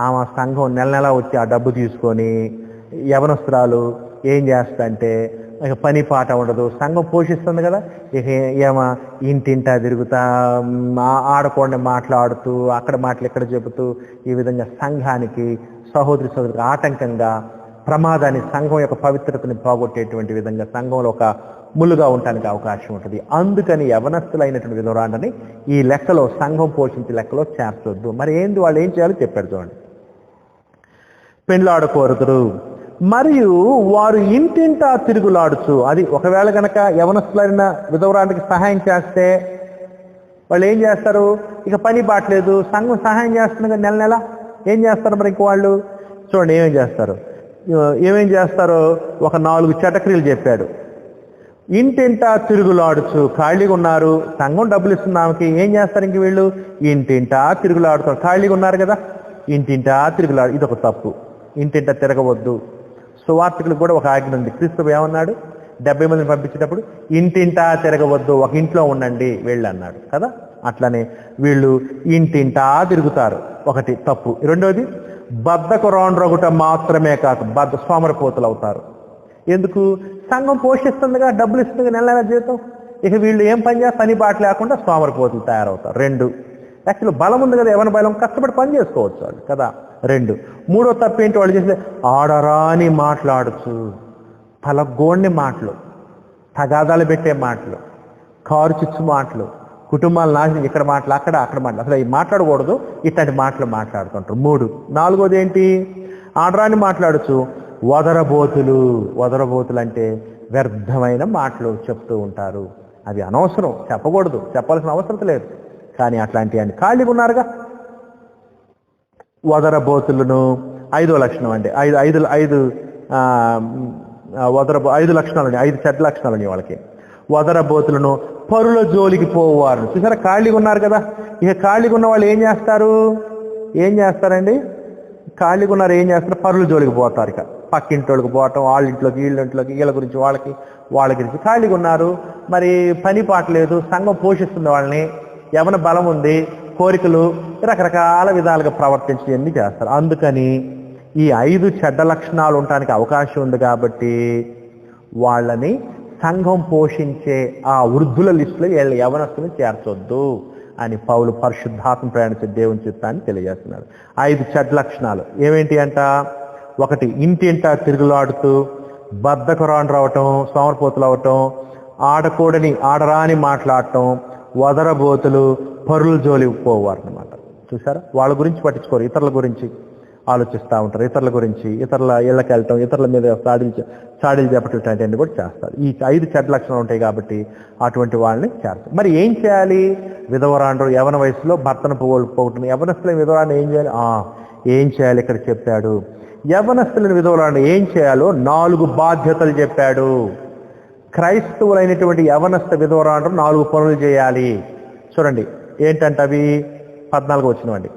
ఆమె సంఘం నెల వచ్చి ఆ డబ్బు తీసుకొని యవనస్తురాలు ఏం చేస్తా అంటే ఇక పని పాట ఉండదు, సంఘం పోషిస్తుంది కదా, ఇక ఏమో ఇంటింటా తిరుగుతా ఆడకుండా మాట్లాడుతూ అక్కడ మాటలు ఇక్కడ చెబుతూ ఈ విధంగా సంఘానికి సహోదరికి ఆటంకంగా ప్రమాదాన్ని, సంఘం యొక్క పవిత్రతని పోగొట్టేటువంటి విధంగా సంఘంలో ఒక ముళ్ళుగా ఉండటానికి అవకాశం ఉంటుంది. అందుకని యవనస్తులైనటువంటి విధవరాండని ఈ లెక్కలో, సంఘం పోషించే లెక్కలో చేర్చొద్దు. మరి ఏంది వాళ్ళు ఏం చేయాలో చెప్పారు చూడండి. పెండ్లాడకూడదు మరియు వారు ఇంటింటా తిరుగులాడుచు, అది ఒకవేళ కనుక యవనస్తులైన విధవరాంటికి సహాయం చేస్తే వాళ్ళు ఏం చేస్తారు, ఇక పని బాట్లేదు, సంఘం సహాయం చేస్తుంది కదా నెల నెల, ఏం చేస్తారు మరి ఇంక వాళ్ళు చూడండి ఏమేం చేస్తారో ఒక 4 చటక్రియలు చెప్పాడు. ఇంటింటా తిరుగులాడుచు, ఖాళీగా ఉన్నారు, సంఘం డబ్బులు ఇస్తుంది ఆమెకి, ఏం చేస్తారు ఇంక వీళ్ళు ఇంటింటా తిరుగులాడుతారు, ఖాళీగా ఉన్నారు కదా ఇంటింటా తిరుగులాడు. ఇది ఒక తప్పు, ఇంటింటా తిరగవద్దు. సువార్తికులకు కూడా ఒక ఆజ్ఞ ఉంది. క్రీస్తు ఏమన్నాడు, 70 మందిని పంపించేటప్పుడు ఇంటింటా తిరగవద్దు, ఒక ఇంట్లో ఉండండి వీళ్ళు అన్నాడు కదా. అట్లనే వీళ్ళు ఇంటింటా తిరుగుతారు, ఒకటి తప్పు. రెండోది బద్ధకరాండ్రొకట మాత్రమే కాక సోమరిపోతులు అవుతారు. ఎందుకు, సంఘం పోషిస్తుందిగా, డబ్బులు ఇస్తుంది నెల నెల జీతం, ఇక వీళ్ళు ఏం పని చేస్తారు, పని బాట లేకుండా సోమరిపోతులు తయారవుతారు. 2 యాక్చువల్ బలం ఉంది కదా, ఎవరి బలం, కష్టపడి పని చేసుకోవచ్చు వాళ్ళు కదా. 2 మూడో తప్పేంటి వాళ్ళు చేస్తే ఆడరాని మాట్లాడచ్చు, తలగోణ్ణి మాటలు, తగాదాలు పెట్టే మాటలు, కారు చిచ్చు మాటలు, కుటుంబాలు నాశనం, ఇక్కడ మాటలు అక్కడ మాటలు, అసలు అవి మాట్లాడకూడదు, ఇట్లాంటి మాటలు మాట్లాడుతుంటారు. 3 4వది ఏంటి, ఆడరాని మాట్లాడచ్చు, వదరబోతులు అంటే వ్యర్థమైన మాటలు చెప్తూ ఉంటారు. అవి అనవసరం, చెప్పకూడదు, చెప్పాల్సిన అవసరం లేదు. కానీ అట్లాంటివన్నీ ఖాళీగా ఉన్నారుగా. వదరబోతులను 5వ లక్షణం అండి, 5 లక్షణాలు, 5 చెడ్డ లక్షణాలు వాళ్ళకి. వదరబోతులను, పరుల జోలికి పోవారు. చూసారా, ఖాళీగా ఉన్నారు కదా. ఇక ఖాళీగా ఉన్న వాళ్ళు ఏం చేస్తారండి, ఖాళీగా ఉన్నారు ఏం చేస్తారు, పరుల జోలికి పోతారు. ఇక పక్కింటోళ్ళకి పోవటం, వాళ్ళ ఇంట్లోకి వీళ్ళ గురించి వాళ్ళ గురించి. ఖాళీగా ఉన్నారు, మరి పని పాట లేదు, సంఘం పోషిస్తుంది వాళ్ళని, యవన బలం ఉంది, కోరికలు, రకరకాల విధాలుగా ప్రవర్తించి చేస్తారు. అందుకని ఈ 5 చెడ్డ లక్షణాలు ఉండటానికి అవకాశం ఉంది కాబట్టి వాళ్ళని సంఘం పోషించే ఆ వృద్ధుల లిస్టులో వీళ్ళ యవనస్తుని చేర్చొద్దు అని పౌలు పరిశుద్ధాత్మ ప్రయాణించే దేవుని చిత్తాన్ని తెలియజేస్తున్నాడు. 5 చెడ్డ లక్షణాలు ఏమేంటి అంట, 1 ఇంటింటా తిరుగులాడుతూ బద్ధకరాని రావటం, సోమరిపోతులు అవటం, ఆడరాని మాట్లాడటం, వదరబోతులు, పరుల జోలికి పోవారు అన్నమాట. చూసారా, వాళ్ళ గురించి పట్టించుకోరు, ఇతరుల గురించి ఆలోచిస్తూ ఉంటారు, ఇతరుల గురించి, ఇతరుల ఇళ్ళకి వెళ్ళటం, ఇతరుల మీద చాడీలు చెప్పటం కూడా చేస్తారు. ఈ 5 చెడ్డ లక్షణాలు ఉంటాయి కాబట్టి అటువంటి వాళ్ళని చేస్తారు. మరి ఏం చేయాలి, విధవరాండ్రు యవన వయసులో భర్తను పోగొట్టుకుని యవనస్తులైన విధవరాన్ని ఏం చేయాలి ఇక్కడ చెప్పాడు. యవనస్తులైన విధవరాన్ని ఏం చేయాలో 4 బాధ్యతలు చెప్పాడు. క్రైస్తవులైనటువంటి యవనస్థ విధవరాండ్రు 4 పనులు చేయాలి. చూడండి ఏంటంటే అవి 14 వచ్చినవండి.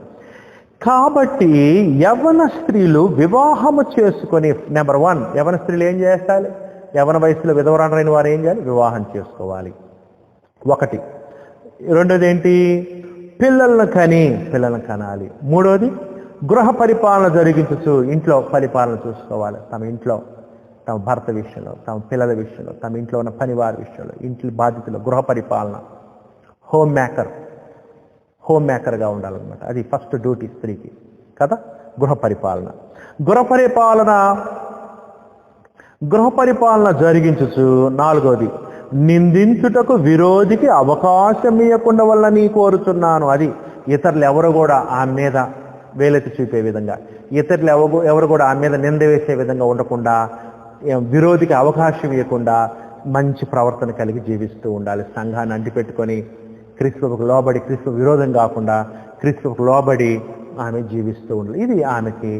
కాబట్టి యవన స్త్రీలు వివాహము చేసుకొని, నెంబర్ 1 యవన స్త్రీలు ఏం చేయాలి, యవన వయసులో విధవరాండ్రైన వారు ఏం చేయాలి, వివాహం చేసుకోవాలి. 1. 2వది ఏంటి, పిల్లలను కనాలి. 3వది గృహ పరిపాలన జరిగించు, ఇంట్లో పరిపాలన చూసుకోవాలి. తమ ఇంట్లో, తమ భర్త విషయంలో, తమ పిల్లల విషయంలో, తమ ఇంట్లో ఉన్న పనివారి విషయంలో, ఇంటి బాధ్యతలో గృహ పరిపాలన, హోమ్ మేకర్గా ఉండాలన్నమాట. అది ఫస్ట్ డ్యూటీ స్త్రీకి కదా, గృహ పరిపాలన జరిగించు. 4వది నిందించుటకు విరోధికి అవకాశం ఇవ్వకుండా వల్ల నీ కోరుతున్నాను. అది ఇతరులు ఎవరు కూడా ఆమె మీద వేలెత్తి చూపే విధంగా, ఇతరులు ఎవరు కూడా ఆమె మీద నింద వేసే విధంగా ఉండకుండా, విరోధికి అవకాశం ఇవ్వకుండా మంచి ప్రవర్తన కలిగి జీవిస్తూ ఉండాలి. సంఘాన్ని అంటిపెట్టుకొని క్రీస్తుకు లోబడి, క్రీస్తు విరోధం కాకుండా క్రీస్తుకు లోబడి ఆమె జీవిస్తూ ఉండాలి. ఇది ఆమెకి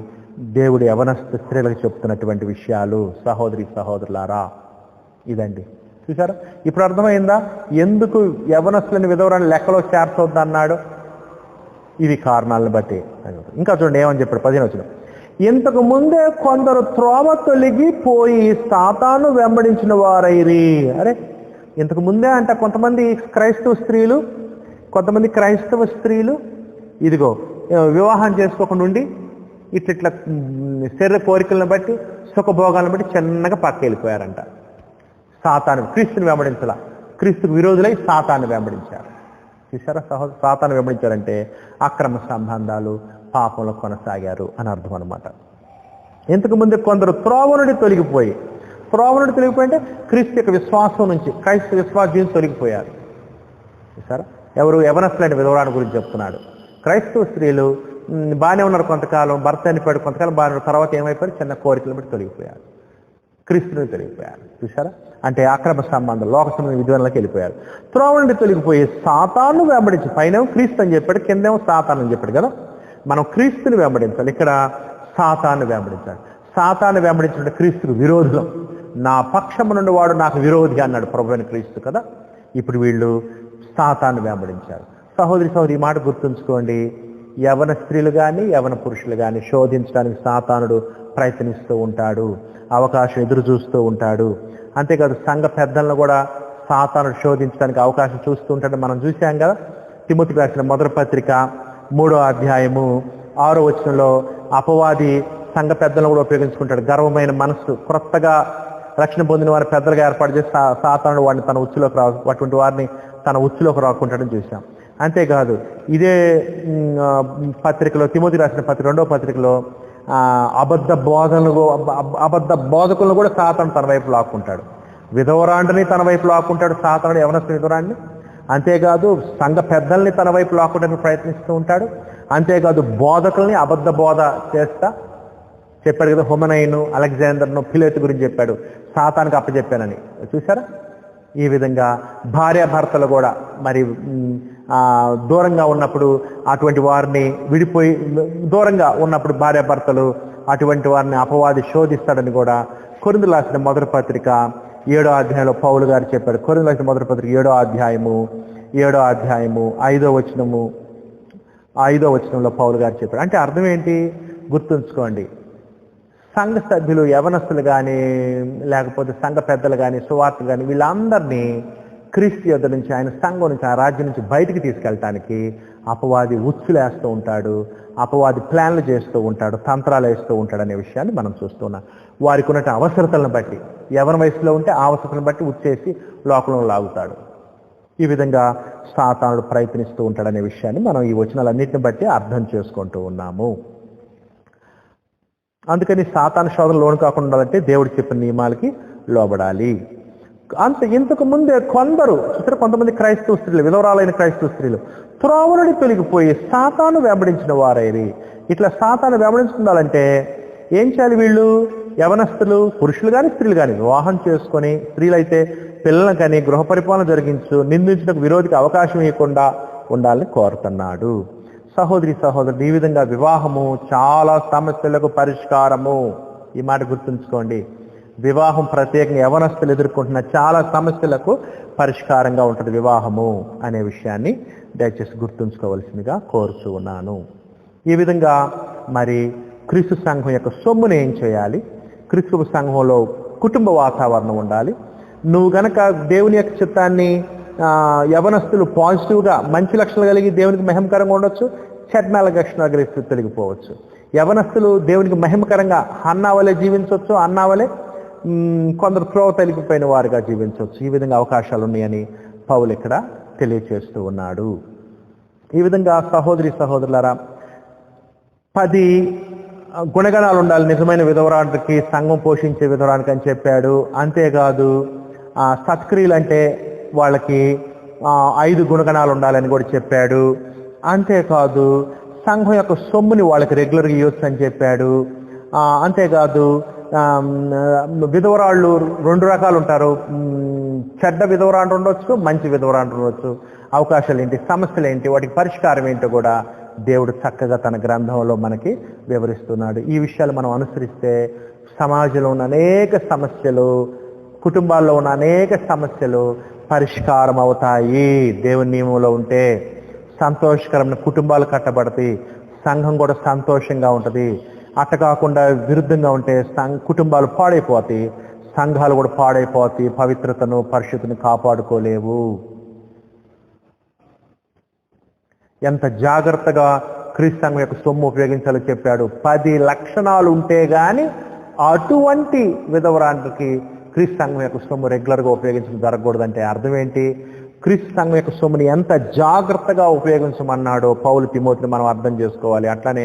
దేవుడు యవనస్థ స్త్రీలకు చెప్తున్నటువంటి విషయాలు. సహోదరులారా, ఇదండి. చూసారా, ఇప్పుడు అర్థమైందా ఎందుకు యవనస్తులని విధవరాన్ని లెక్కలో చేర్చొద్దు అన్నాడు? ఇవి కారణాలను బట్టి. ఇంకా చూడండి ఏమని చెప్పాడు 15 వచనం. ఇంతకు ముందే కొందరు త్రోవ తొలగిపోయి సాతాను వెంబడించిన వారైరి. అరే, ఇంతకు ముందే అంట కొంతమంది క్రైస్తవ స్త్రీలు ఇదిగో వివాహం చేసుకోకుండా ఉండి ఇట్లా శరీర కోరికలను బట్టి సుఖభోగాలను బట్టి చిన్నగా పక్క వెళ్ళిపోయారంట. క్రీస్తుని వెంబడించాల, క్రీస్తుకు విరోధులై సాతాను వెంబడించారు. చూసారా సాతాను వెంబడించారంటే అక్రమ సంబంధాలు, పాపంలో కొనసాగారు అని అర్థం అనమాట. ఇంతకు ముందు కొందరు త్రోవ నుండి తొలగిపోయి అంటే క్రీస్తు యొక్క విశ్వాసం నుంచి, క్రైస్తవ విశ్వాసం నుంచి తొలగిపోయారు. చూసారా, ఎవరు యవనస్తులైన విధవరాని గురించి చెప్తున్నాడు. క్రైస్తవ స్త్రీలు బాగానే ఉన్నారు కొంతకాలం, భర్త చనిపోయాడు, కొంతకాలం బాగానే ఉన్నారు, తర్వాత ఏమైపోయారు, చిన్న కోరికలు బట్టి తొలగిపోయారు, క్రీస్తుని తొలగిపోయారు. చూసారా, అంటే అక్రమ సంబంధం, లోక సంబంధం విధానాలకు వెళ్ళిపోయారు. త్రోవ నుండి తొలగిపోయి సాతాను వెంబడించి, పైన క్రీస్తు అని చెప్పాడు, కిందేమో సాతాను అని చెప్పాడు కదా. మనం క్రీస్తుని వెంబడించాలి, ఇక్కడ సాతాను వెంబడించాలి. సాతాను వెంబడించిన క్రీస్తుకు విరోధులం. నా పక్షము నుండి వాడు నాకు విరోధి అన్నాడు ప్రభువైన క్రీస్తు కదా. ఇప్పుడు వీళ్ళు సాతాను వెంబడించారు. సహోదరి ఈ మాట గుర్తుంచుకోండి. యవన స్త్రీలు కానీ యవన పురుషులు కానీ శోధించడానికి సాతానుడు ప్రయత్నిస్తూ ఉంటాడు, అవకాశం ఎదురు చూస్తూ ఉంటాడు. అంతేకాదు సంఘ పెద్దలను కూడా సాతానుడు శోధించడానికి అవకాశం చూస్తూ ఉంటాడు. మనం చూసాం కదా, తిమోతికి రాసిన మొదటి పత్రిక 3వ అధ్యాయము 6వ వచనంలో అపవాది సంఘ పెద్దలను కూడా ఉపయోగించుకుంటాడు. గర్వమైన మనస్సు, క్రొత్తగా రక్షణ పొందిన వారిని పెద్దలుగా ఏర్పాటు చేసి సాతానుడు వాడిని తన ఉచ్చులోకి అటువంటి వారిని తన ఉచ్చులోకి రాకుంటాడని చూసాం. అంతేకాదు ఇదే పత్రికలో, తిమోతి రాసిన పత్రిక 2వ పత్రికలో అబద్ధ బోధకులను కూడా సాతాను తన వైపు లాక్కుంటాడు. విధవరాండిని తన వైపు లాక్కుంటాడు సాతానుడు, యవనస్తుని విధవరాండిని. అంతేకాదు సంఘ పెద్దల్ని తన వైపు లాక్కుంటానికి ప్రయత్నిస్తూ ఉంటాడు. అంతేకాదు బోధకుల్ని అబద్ధ బోధ చేస్తా చెప్పాడు కదా, హుమనైను, అలెగ్జాండర్ను, ఫిలేతు గురించి చెప్పాడు, సాతానికి అప్పచెప్పానని. చూసారా, ఈ విధంగా భార్యాభర్తలు కూడా మరి దూరంగా ఉన్నప్పుడు అటువంటి వారిని దూరంగా ఉన్నప్పుడు భార్యాభర్తలు అటువంటి వారిని అపవాది శోధిస్తాడని కూడా కొరింథీయులకు రాసిన మొదటి పత్రిక 7వ అధ్యాయంలో పౌలు గారు చెప్పారు. కొరింథీయులకు రాసిన మొదటి పత్రిక 7వ అధ్యాయము 5వ వచనంలో పౌలు గారు చెప్పారు. అంటే అర్థం ఏంటి గుర్తుంచుకోండి. సంఘ సభ్యులు, యవనస్తులు కానీ లేకపోతే సంఘ పెద్దలు కానీ సువార్తలు కానీ వీళ్ళందరినీ క్రీస్తు యొద్ద నుంచి, ఆయన సంఘం నుంచి, ఆ రాజ్యం నుంచి బయటికి తీసుకెళ్ళటానికి అపవాది ఉచ్చులేస్తూ ఉంటాడు, అపవాది ప్లాన్లు చేస్తూ ఉంటాడు, తంత్రాలు వేస్తూ ఉంటాడు అనే విషయాన్ని మనం చూస్తున్నాం. వారికి ఉన్న అవసరతలను బట్టి, యవన వయసులో ఉంటే ఆ అవసరతలను బట్టి ఉచ్చేసి లోకంలో లాగుతాడు. ఈ విధంగా సాతానుడు ప్రయత్నిస్తూ ఉంటాడనే విషయాన్ని మనం ఈ వచనాలన్నింటిని బట్టి అర్థం చేసుకుంటూ ఉన్నాము. అందుకని సాతాను శోధన లోను కాకుండా ఉండాలంటే దేవుడు చెప్పిన నియమాలకి లోబడాలి. ఇంతకు ముందే కొంతమంది క్రైస్తవ స్త్రీలు, విధవరాలైన క్రైస్తవ స్త్రీలు త్రోవ నుండి తొలగిపోయి సాతాను వెంబడించిన వారైరి. ఇట్లా సాతాను వెంబడించుకుండాలంటే ఏం చేయాలి? వీళ్ళు యవనస్తులు, పురుషులు కానీ స్త్రీలు కానీ వివాహం చేసుకొని, స్త్రీలైతే పిల్లలను కానీ గృహ పరిపాలన జరిగించు, నిందించడానికి విరోధికి అవకాశం ఇవ్వకుండా ఉండాలని కోరుతున్నాడు. సహోదరుడు, ఈ విధంగా వివాహము చాలా సమస్యలకు పరిష్కారము. ఈ మాట గుర్తుంచుకోండి. వివాహం ప్రత్యేకంగా యవనస్తులు ఎదుర్కొంటున్న చాలా సమస్యలకు పరిష్కారంగా ఉంటుంది వివాహము అనే విషయాన్ని దయచేసి గుర్తుంచుకోవాల్సిందిగా కోరుచూ ఉన్నాను. ఈ విధంగా మరి క్రీస్తు సంఘం యొక్క సొమ్మును ఏం చేయాలి? క్రీస్తు సంఘంలో కుటుంబ వాతావరణం ఉండాలి. నువ్వు గనక దేవుని యొక్క చిత్తాన్ని, యవనస్తులు పాజిటివ్గా మంచి లక్షణాలు కలిగి దేవునికి మహిమకరంగా ఉండొచ్చు, చెడ్డ లక్షణాలు కలిగి తొలగిపోవచ్చు. యవనస్తులు దేవునికి మహిమకరంగా అన్నావలే జీవించవచ్చు, అన్నావలే కొందరు త్రోవ తొలగిపోయిన వారుగా జీవించవచ్చు. ఈ విధంగా అవకాశాలు ఉన్నాయని పౌలు ఇక్కడ తెలియచేస్తూ ఉన్నాడు. ఈ విధంగా సహోదరులారా 10 గుణగణాలు ఉండాలి నిజమైన విధవరానికి, సంఘం పోషించే విధవరానికి అని చెప్పాడు. అంతేకాదు సత్క్రియలు అంటే వాళ్ళకి 5 గుణగణాలు ఉండాలని కూడా చెప్పాడు. అంతేకాదు సంఘం యొక్క సొమ్ముని వాళ్ళకి రెగ్యులర్గా ఇవ్వచ్చు అని చెప్పాడు. అంతేకాదు విధవరాళ్ళు 2 రకాలు ఉంటారు. చెడ్డ విధవరాండు ఉండొచ్చు, మంచి విధవరాండు ఉండొచ్చు. అవకాశాలు ఏంటి, సమస్యలు ఏంటి, వాటికి పరిష్కారం ఏంటో కూడా దేవుడు చక్కగా తన గ్రంథంలో మనకి వివరిస్తున్నాడు. ఈ విషయాలు మనం అనుసరిస్తే సమాజంలో ఉన్న అనేక సమస్యలు, కుటుంబాల్లో ఉన్న అనేక సమస్యలు పరిష్కారం అవుతాయి. దేవుని నియమంలో ఉంటే సంతోషకరమైన కుటుంబాలు కట్టబడతాయి, సంఘం కూడా సంతోషంగా ఉంటుంది. అట్ట కాకుండా విరుద్ధంగా ఉంటే కుటుంబాలు పాడైపోతాయి, సంఘాలు కూడా పాడైపోతాయి, పవిత్రతను పరిశుద్ధిని కాపాడుకోలేవు. ఎంత జాగ్రత్తగా క్రీస్తు సంఘం యొక్క సొమ్ము ఉపయోగించాలో చెప్పాడు. 10 లక్షణాలు ఉంటే గాని అటువంటి విధవరాంటికి క్రీస్తు సంఘం యొక్క సొమ్ము రెగ్యులర్గా ఉపయోగించడం జరగకూడదంటే అర్థం ఏంటి? క్రీస్తు సంఘం యొక్క సొమ్ముని ఎంత జాగ్రత్తగా ఉపయోగించమన్నాడో పౌలు తిమోతిని మనం అర్థం చేసుకోవాలి. అట్లానే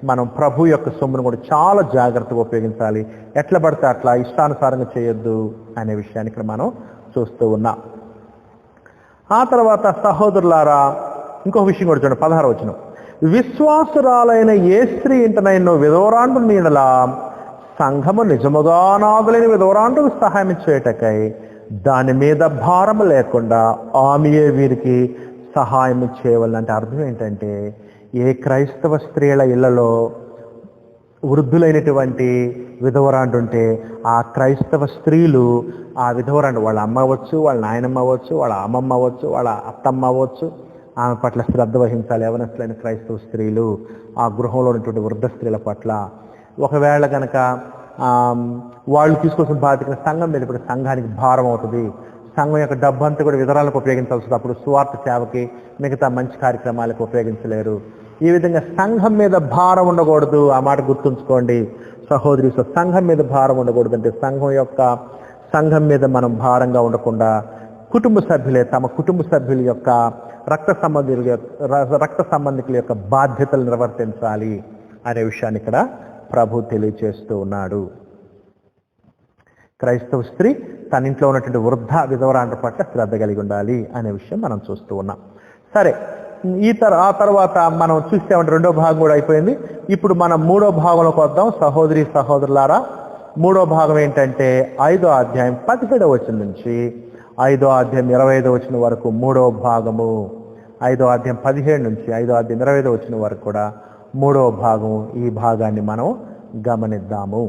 మనం ప్రభు యొక్క సొమ్మును కూడా చాలా జాగ్రత్తగా ఉపయోగించాలి. ఎట్లా పడితే అట్లా ఇష్టానుసారంగా చేయొద్దు అనే విషయాన్ని ఇక్కడ మనం చూస్తూ ఉన్నాం. ఆ తర్వాత సహోదరులారా ఇంకొక విషయం కూడా చూడండి, 16వ వచనం. విశ్వాసురాలైన ఏ స్త్రీ ఇంటనైనో విధవరాండు నీడలా సంఘము నిజముగా నాదులేని విధవరాండుకు సహాయం చేయటకై దాని మీద భారం లేకుండా ఆమెయే వీరికి సహాయం చేయవాలంటే అర్థం ఏంటంటే, ఏ క్రైస్తవ స్త్రీల ఇళ్లలో వృద్ధులైనటువంటి విధవరాండు ఉంటే ఆ క్రైస్తవ స్త్రీలు ఆ విధవరాండు వాళ్ళ అమ్మ అవ్వచ్చు, వాళ్ళ నాయనమ్మ అవ్వచ్చు, వాళ్ళ అమ్మమ్మ అవ్వచ్చు, వాళ్ళ అత్తమ్మ అవ్వచ్చు, ఆమె పట్ల శ్రద్ధ వహించాలి. యవనస్తులైన క్రైస్తవ స్త్రీలు ఆ గృహంలో ఉన్నటువంటి వృద్ధ స్త్రీల పట్ల. ఒకవేళ కనుక వాళ్ళు తీసుకొచ్చిన బాధ్యత సంఘం మీద ఇప్పుడు సంఘానికి భారం అవుతుంది. సంఘం యొక్క డబ్బు అంతా కూడా విధవరాలకు ఉపయోగించాల్సి వస్తుంది. అప్పుడు సువార్త సేవకి మిగతా మంచి కార్యక్రమాలకు ఉపయోగించలేరు. ఈ విధంగా సంఘం మీద భారం ఉండకూడదు. ఆ మాట గుర్తుంచుకోండి సహోదరి. సంఘం మీద భారం ఉండకూడదు అంటే సంఘం మీద మనం భారంగా ఉండకుండా కుటుంబ సభ్యులే తమ కుటుంబ సభ్యుల యొక్క రక్త సంబంధికుల యొక్క బాధ్యతలు నిర్వర్తించాలి అనే విషయాన్ని ఇక్కడ ప్రభు తెలియజేస్తూ ఉన్నాడు. క్రైస్తవ స్త్రీ తన ఇంట్లో ఉన్నటువంటి వృద్ధ విధవరాండ్ర పట్ల శ్రద్ధ కలిగి ఉండాలి అనే విషయం మనం చూస్తూ ఉన్నాం. సరే, ఆ తర్వాత మనం చూసామంటే 2వ భాగం కూడా అయిపోయింది. ఇప్పుడు మనం 3వ భాగంలోకి వద్దాం. సహోదరి సహోదరులారా, 3వ భాగం ఏంటంటే 5వ అధ్యాయం 17వ వచనం నుంచి 5వ అధ్యాయం 25వ వచనం వరకు 3వ భాగము. 5వ అధ్యాయం 17 నుంచి 5వ అధ్యాయం 25వ వచనం వరకు కూడా 3వ భాగం. ఈ భాగాన్ని మనం గమనిద్దాము.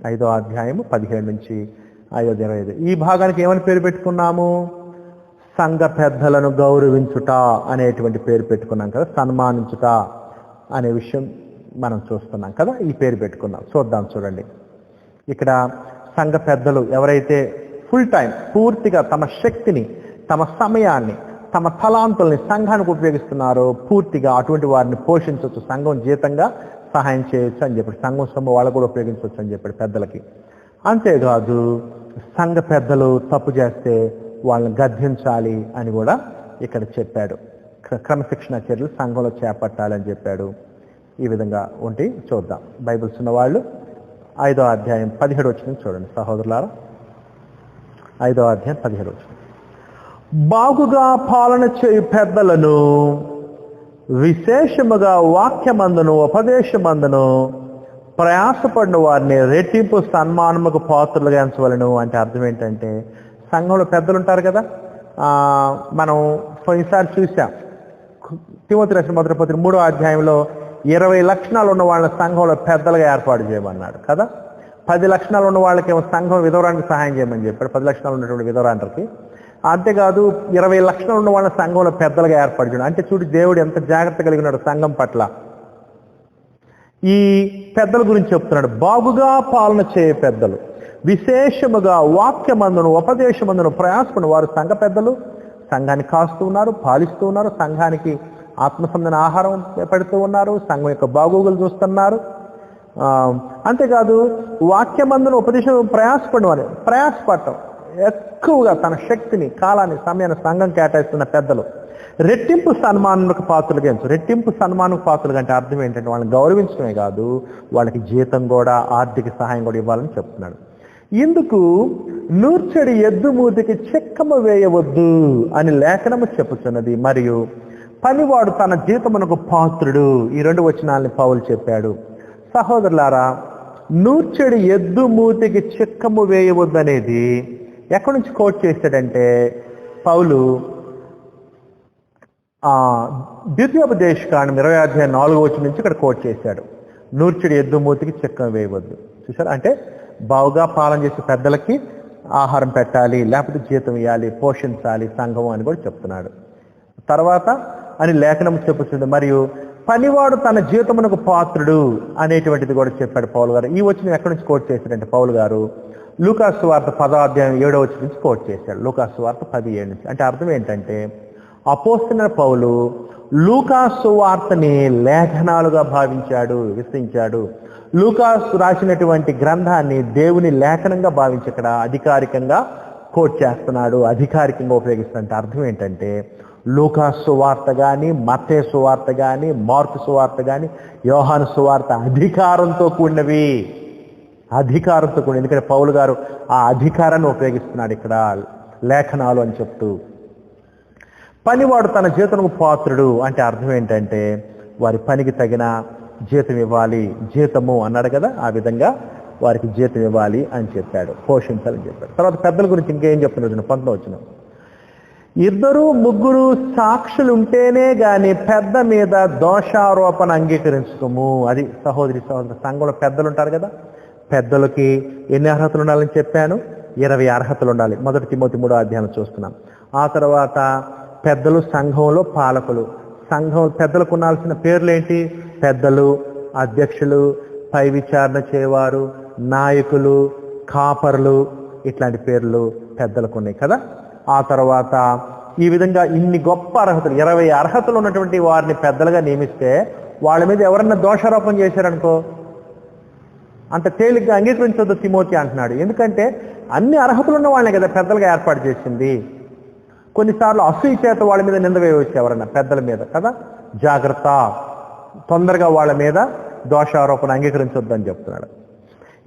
5వ అధ్యాయం 17 నుంచి 5-25. ఈ భాగానికి ఏమని పేరు పెట్టుకున్నాము? సంఘ పెద్దలను గౌరవించుట అనేటువంటి పేరు పెట్టుకున్నాం కదా, సన్మానించుట అనే విషయం మనం చూస్తున్నాం కదా, ఈ పేరు పెట్టుకున్నాం. చూడండి ఇక్కడ సంఘ పెద్దలు ఎవరైతే ఫుల్ టైం పూర్తిగా తమ శక్తిని, తమ సమయాన్ని, తమ తలాంతుల్ని సంఘానికి ఉపయోగిస్తున్నారో పూర్తిగా అటువంటి వారిని పోషించవచ్చు, సంఘం జీతంగా సహాయం చేయొచ్చు అని చెప్పాడు. సంఘం సొమ్ము వాళ్ళు కూడా ఉపయోగించవచ్చు అని చెప్పాడు పెద్దలకి. అంతేకాదు సంఘ పెద్దలు తప్పు చేస్తే వాళ్ళని గద్దించాలి అని కూడా ఇక్కడ చెప్పాడు. క్రమశిక్షణ చర్యలు సంఘంలో చేపట్టాలని చెప్పాడు. ఈ విధంగా ఉంటే చూద్దాం. బైబిల్స్ ఉన్న వాళ్ళు 5వ అధ్యాయం 17 వచనం చూడండి సహోదరులారా. 5వ అధ్యాయం 17 వచనం. బాగుగా పాలన చేయు పెద్దలను విశేషముగా వాక్యమందును ఉపదేశమందును ప్రయాసపడిన వారిని రెట్టింపు సన్మానముకు పాత్రలుగా ఎంచవలను అంటే అర్థం ఏంటంటే, సంఘంలో పెద్దలు ఉంటారు కదా, మనం ఈసారి చూసాం తిమోతి రాసిన మొదటి పత్రిక 3వ అధ్యాయంలో 20 లక్షణాలు ఉన్న వాళ్ళని సంఘంలో పెద్దలుగా ఏర్పాటు చేయమన్నాడు కదా. 10 లక్షణాలు ఉన్న వాళ్ళకేమో సంఘం విధవరానికి సహాయం చేయమని చెప్పాడు, 10 లక్షణాలు ఉన్నటువంటి విధవరానికి. అంతేకాదు 20 లక్షణాలు ఉన్న వాళ్ళని సంఘంలో పెద్దలుగా ఏర్పాటు చేయడం అంటే చూడు దేవుడు ఎంత జాగ్రత్త కలిగి ఉన్నాడు సంఘం పట్ల. ఈ పెద్దల గురించి చెప్తున్నాడు. బాగుగా పాలన చేయ పెద్దలు, విశేషముగా వాక్యమందును ఉపదేశమందును ప్రయాసపడిన వారు సంఘ పెద్దలు. సంఘాన్ని కాస్తూ ఉన్నారు, పాలిస్తూ ఉన్నారు, సంఘానికి ఆత్మసంబంధన ఆహారం పెడుతూ ఉన్నారు, సంఘం యొక్క బాగోగులు చూస్తున్నారు. అంతేకాదు వాక్యమందును ఉపదేశం ప్రయాసపడటం ఎక్కువగా తన శక్తిని, కాలాన్ని, సమయాన్ని సంఘం కేటాయిస్తున్న పెద్దలు రెట్టింపు సన్మానకు పాత్రలుగా ఎంచు. రెట్టింపు సన్మానకు పాత్రలుగా అంటే అర్థం ఏంటంటే వాళ్ళని గౌరవించడమే కాదు, వాళ్ళకి జీతం కూడా, ఆర్థిక సహాయం కూడా ఇవ్వాలని చెప్తున్నాడు. ఇందుకు నూర్చెడి ఎద్దు మూతికి చెక్కము వేయవద్దు అని లేఖనము చెప్పుచున్నది. మరియు పనివాడు తన జీతమునకు పాత్రుడు. ఈ 2 వచనాలని పౌలు చెప్పాడు. సహోదరులారా, నూర్చెడి ఎద్దు మూతికి చెక్కము వేయవద్దు అనేది ఎక్కడి నుంచి కోట్ చేశాడంటే పౌలు ద్వితీయోపదేశకాండం 20వ అధ్యాయం 4వ వచనం నుంచి ఇక్కడ కోట్ చేశాడు. నూర్చెడి ఎద్దు మూతికి చెక్కము వేయవద్దు. చూసారు, అంటే బావుగా పాలన చేసే పెద్దలకి ఆహారం పెట్టాలి, లేకపోతే జీతం ఇవ్వాలి, పోషించాలి సంఘం అని కూడా చెప్తున్నాడు. తర్వాత అని లేఖనం చెప్పుతుంది. మరియు పనివాడు తన జీతమునకు పాత్రుడు అనేటువంటిది కూడా చెప్పాడు పౌలు గారు. ఈ వచనం ఎక్కడి నుంచి కోట్ చేశాడంటే పౌలు గారు లూకాసు వార్త 10వ అధ్యాయం 7వ వచనం నుంచి కోట్ చేశాడు. లూకాసు వార్త 10:7 నుంచి. అంటే అర్థం ఏంటంటే అపోస్తలుడైన పౌలు లూకా సువార్తని లేఖనాలుగా భావించాడు, విశ్వసించాడు. లూకాసు రాసినటువంటి గ్రంథాన్ని దేవుని లేఖనంగా భావించి ఇక్కడ అధికారికంగా కోట్ చేస్తున్నాడు, అధికారికంగా ఉపయోగిస్తున్నట్టు. అర్థం ఏంటంటే లూకా సువార్త కానీ, మత్తయి సువార్త కానీ, మార్కు సువార్త కానీ, యోహాను సువార్త అధికారంతో కూడినవి, అధికారంతో కూడినవి. ఎందుకంటే పౌలు గారు ఆ అధికారాన్ని ఉపయోగిస్తున్నాడు ఇక్కడ లేఖనాలు అని చెప్తూ. పనివాడు తన జీతముకు పాత్రుడు అంటే అర్థం ఏంటంటే వారి పనికి తగిన జీతం ఇవ్వాలి, జీతము అన్నాడు కదా, ఆ విధంగా వారికి జీతం ఇవ్వాలి అని చెప్పాడు, పోషించాలని చెప్పాడు. తర్వాత పెద్దల గురించి ఇంకేం చెప్తున్నాడు 19వ. 2-3 సాక్షులు ఉంటేనే గాని పెద్ద మీద దోషారోపణ అంగీకరించుకోము. అది సహోదరి సహోదరు, సంఘంలో పెద్దలు ఉంటారు కదా, పెద్దలకి ఎన్ని అర్హతలు ఉండాలని చెప్పాను? 20 అర్హతలు ఉండాలి. 1 తిమోతి 3వ అధ్యాయం చూస్తున్నాం. ఆ తర్వాత పెద్దలు సంఘంలో పాలకులు. సంఘం పెద్దలకు ఉండాల్సిన పేర్లు ఏంటి? పెద్దలు, అధ్యక్షులు, పై విచారణ చేయవారు, నాయకులు, కాపరులు, ఇట్లాంటి పేర్లు పెద్దలకు ఉన్నాయి కదా. ఆ తర్వాత ఈ విధంగా ఇన్ని గొప్ప అర్హతలు 20 అర్హతలు ఉన్నటువంటి వారిని పెద్దలుగా నియమిస్తే వాళ్ళ మీద ఎవరన్నా దోషారోపణ చేశారనుకో అంత తేలిగ్గా అంగీకరించొద్దు తిమోతి అంటున్నాడు. ఎందుకంటే అన్ని అర్హతలు ఉన్న వాళ్ళనే కదా పెద్దలుగా ఏర్పాటు చేసింది. కొన్నిసార్లు అసూయ చేత వాళ్ళ మీద నింద వేయవచ్చు ఎవరన్నా పెద్దల మీద కదా. జాగ్రత్త, తొందరగా వాళ్ళ మీద దోషారోపణ అంగీకరించొద్దని చెప్తున్నాడు.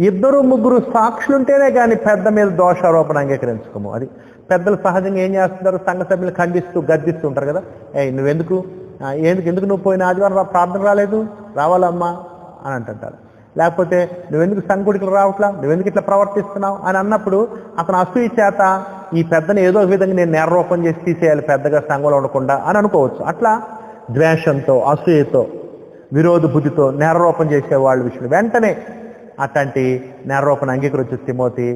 2-3 సాక్షులుంటేనే కానీ పెద్ద మీద దోషారోపణ అంగీకరించుకోము. అది పెద్దలు సహజంగా ఏం చేస్తున్నారు? సంఘ సభ్యులు ఖండిస్తూ గద్దిస్తూ ఉంటారు కదా. నువ్వెందుకు ఎందుకు నువ్వు పోయిన ఆదివారం ప్రార్థన రాలేదు, రావాలమ్మా అని అంటుంటారు. లేకపోతే నువ్వెందుకు సంఘుడికి రావట్లా, నువ్వెందుకు ఇట్లా ప్రవర్తిస్తున్నావు అని అన్నప్పుడు అతను అసూయ చేత ఈ పెద్దని ఏదో ఒక విధంగా నేను నేరరూపం చేసి తీసేయాలి, పెద్దగా సంఘంలో ఉండకుండా అని అనుకోవచ్చు. అట్లా ద్వేషంతో, అసూయతో, విరోధ బుద్ధితో నేరరూపం చేసే వాళ్ళ విషయంలో వెంటనే అట్లాంటి నేరరూపణ అంగీకరించు తిమోతి.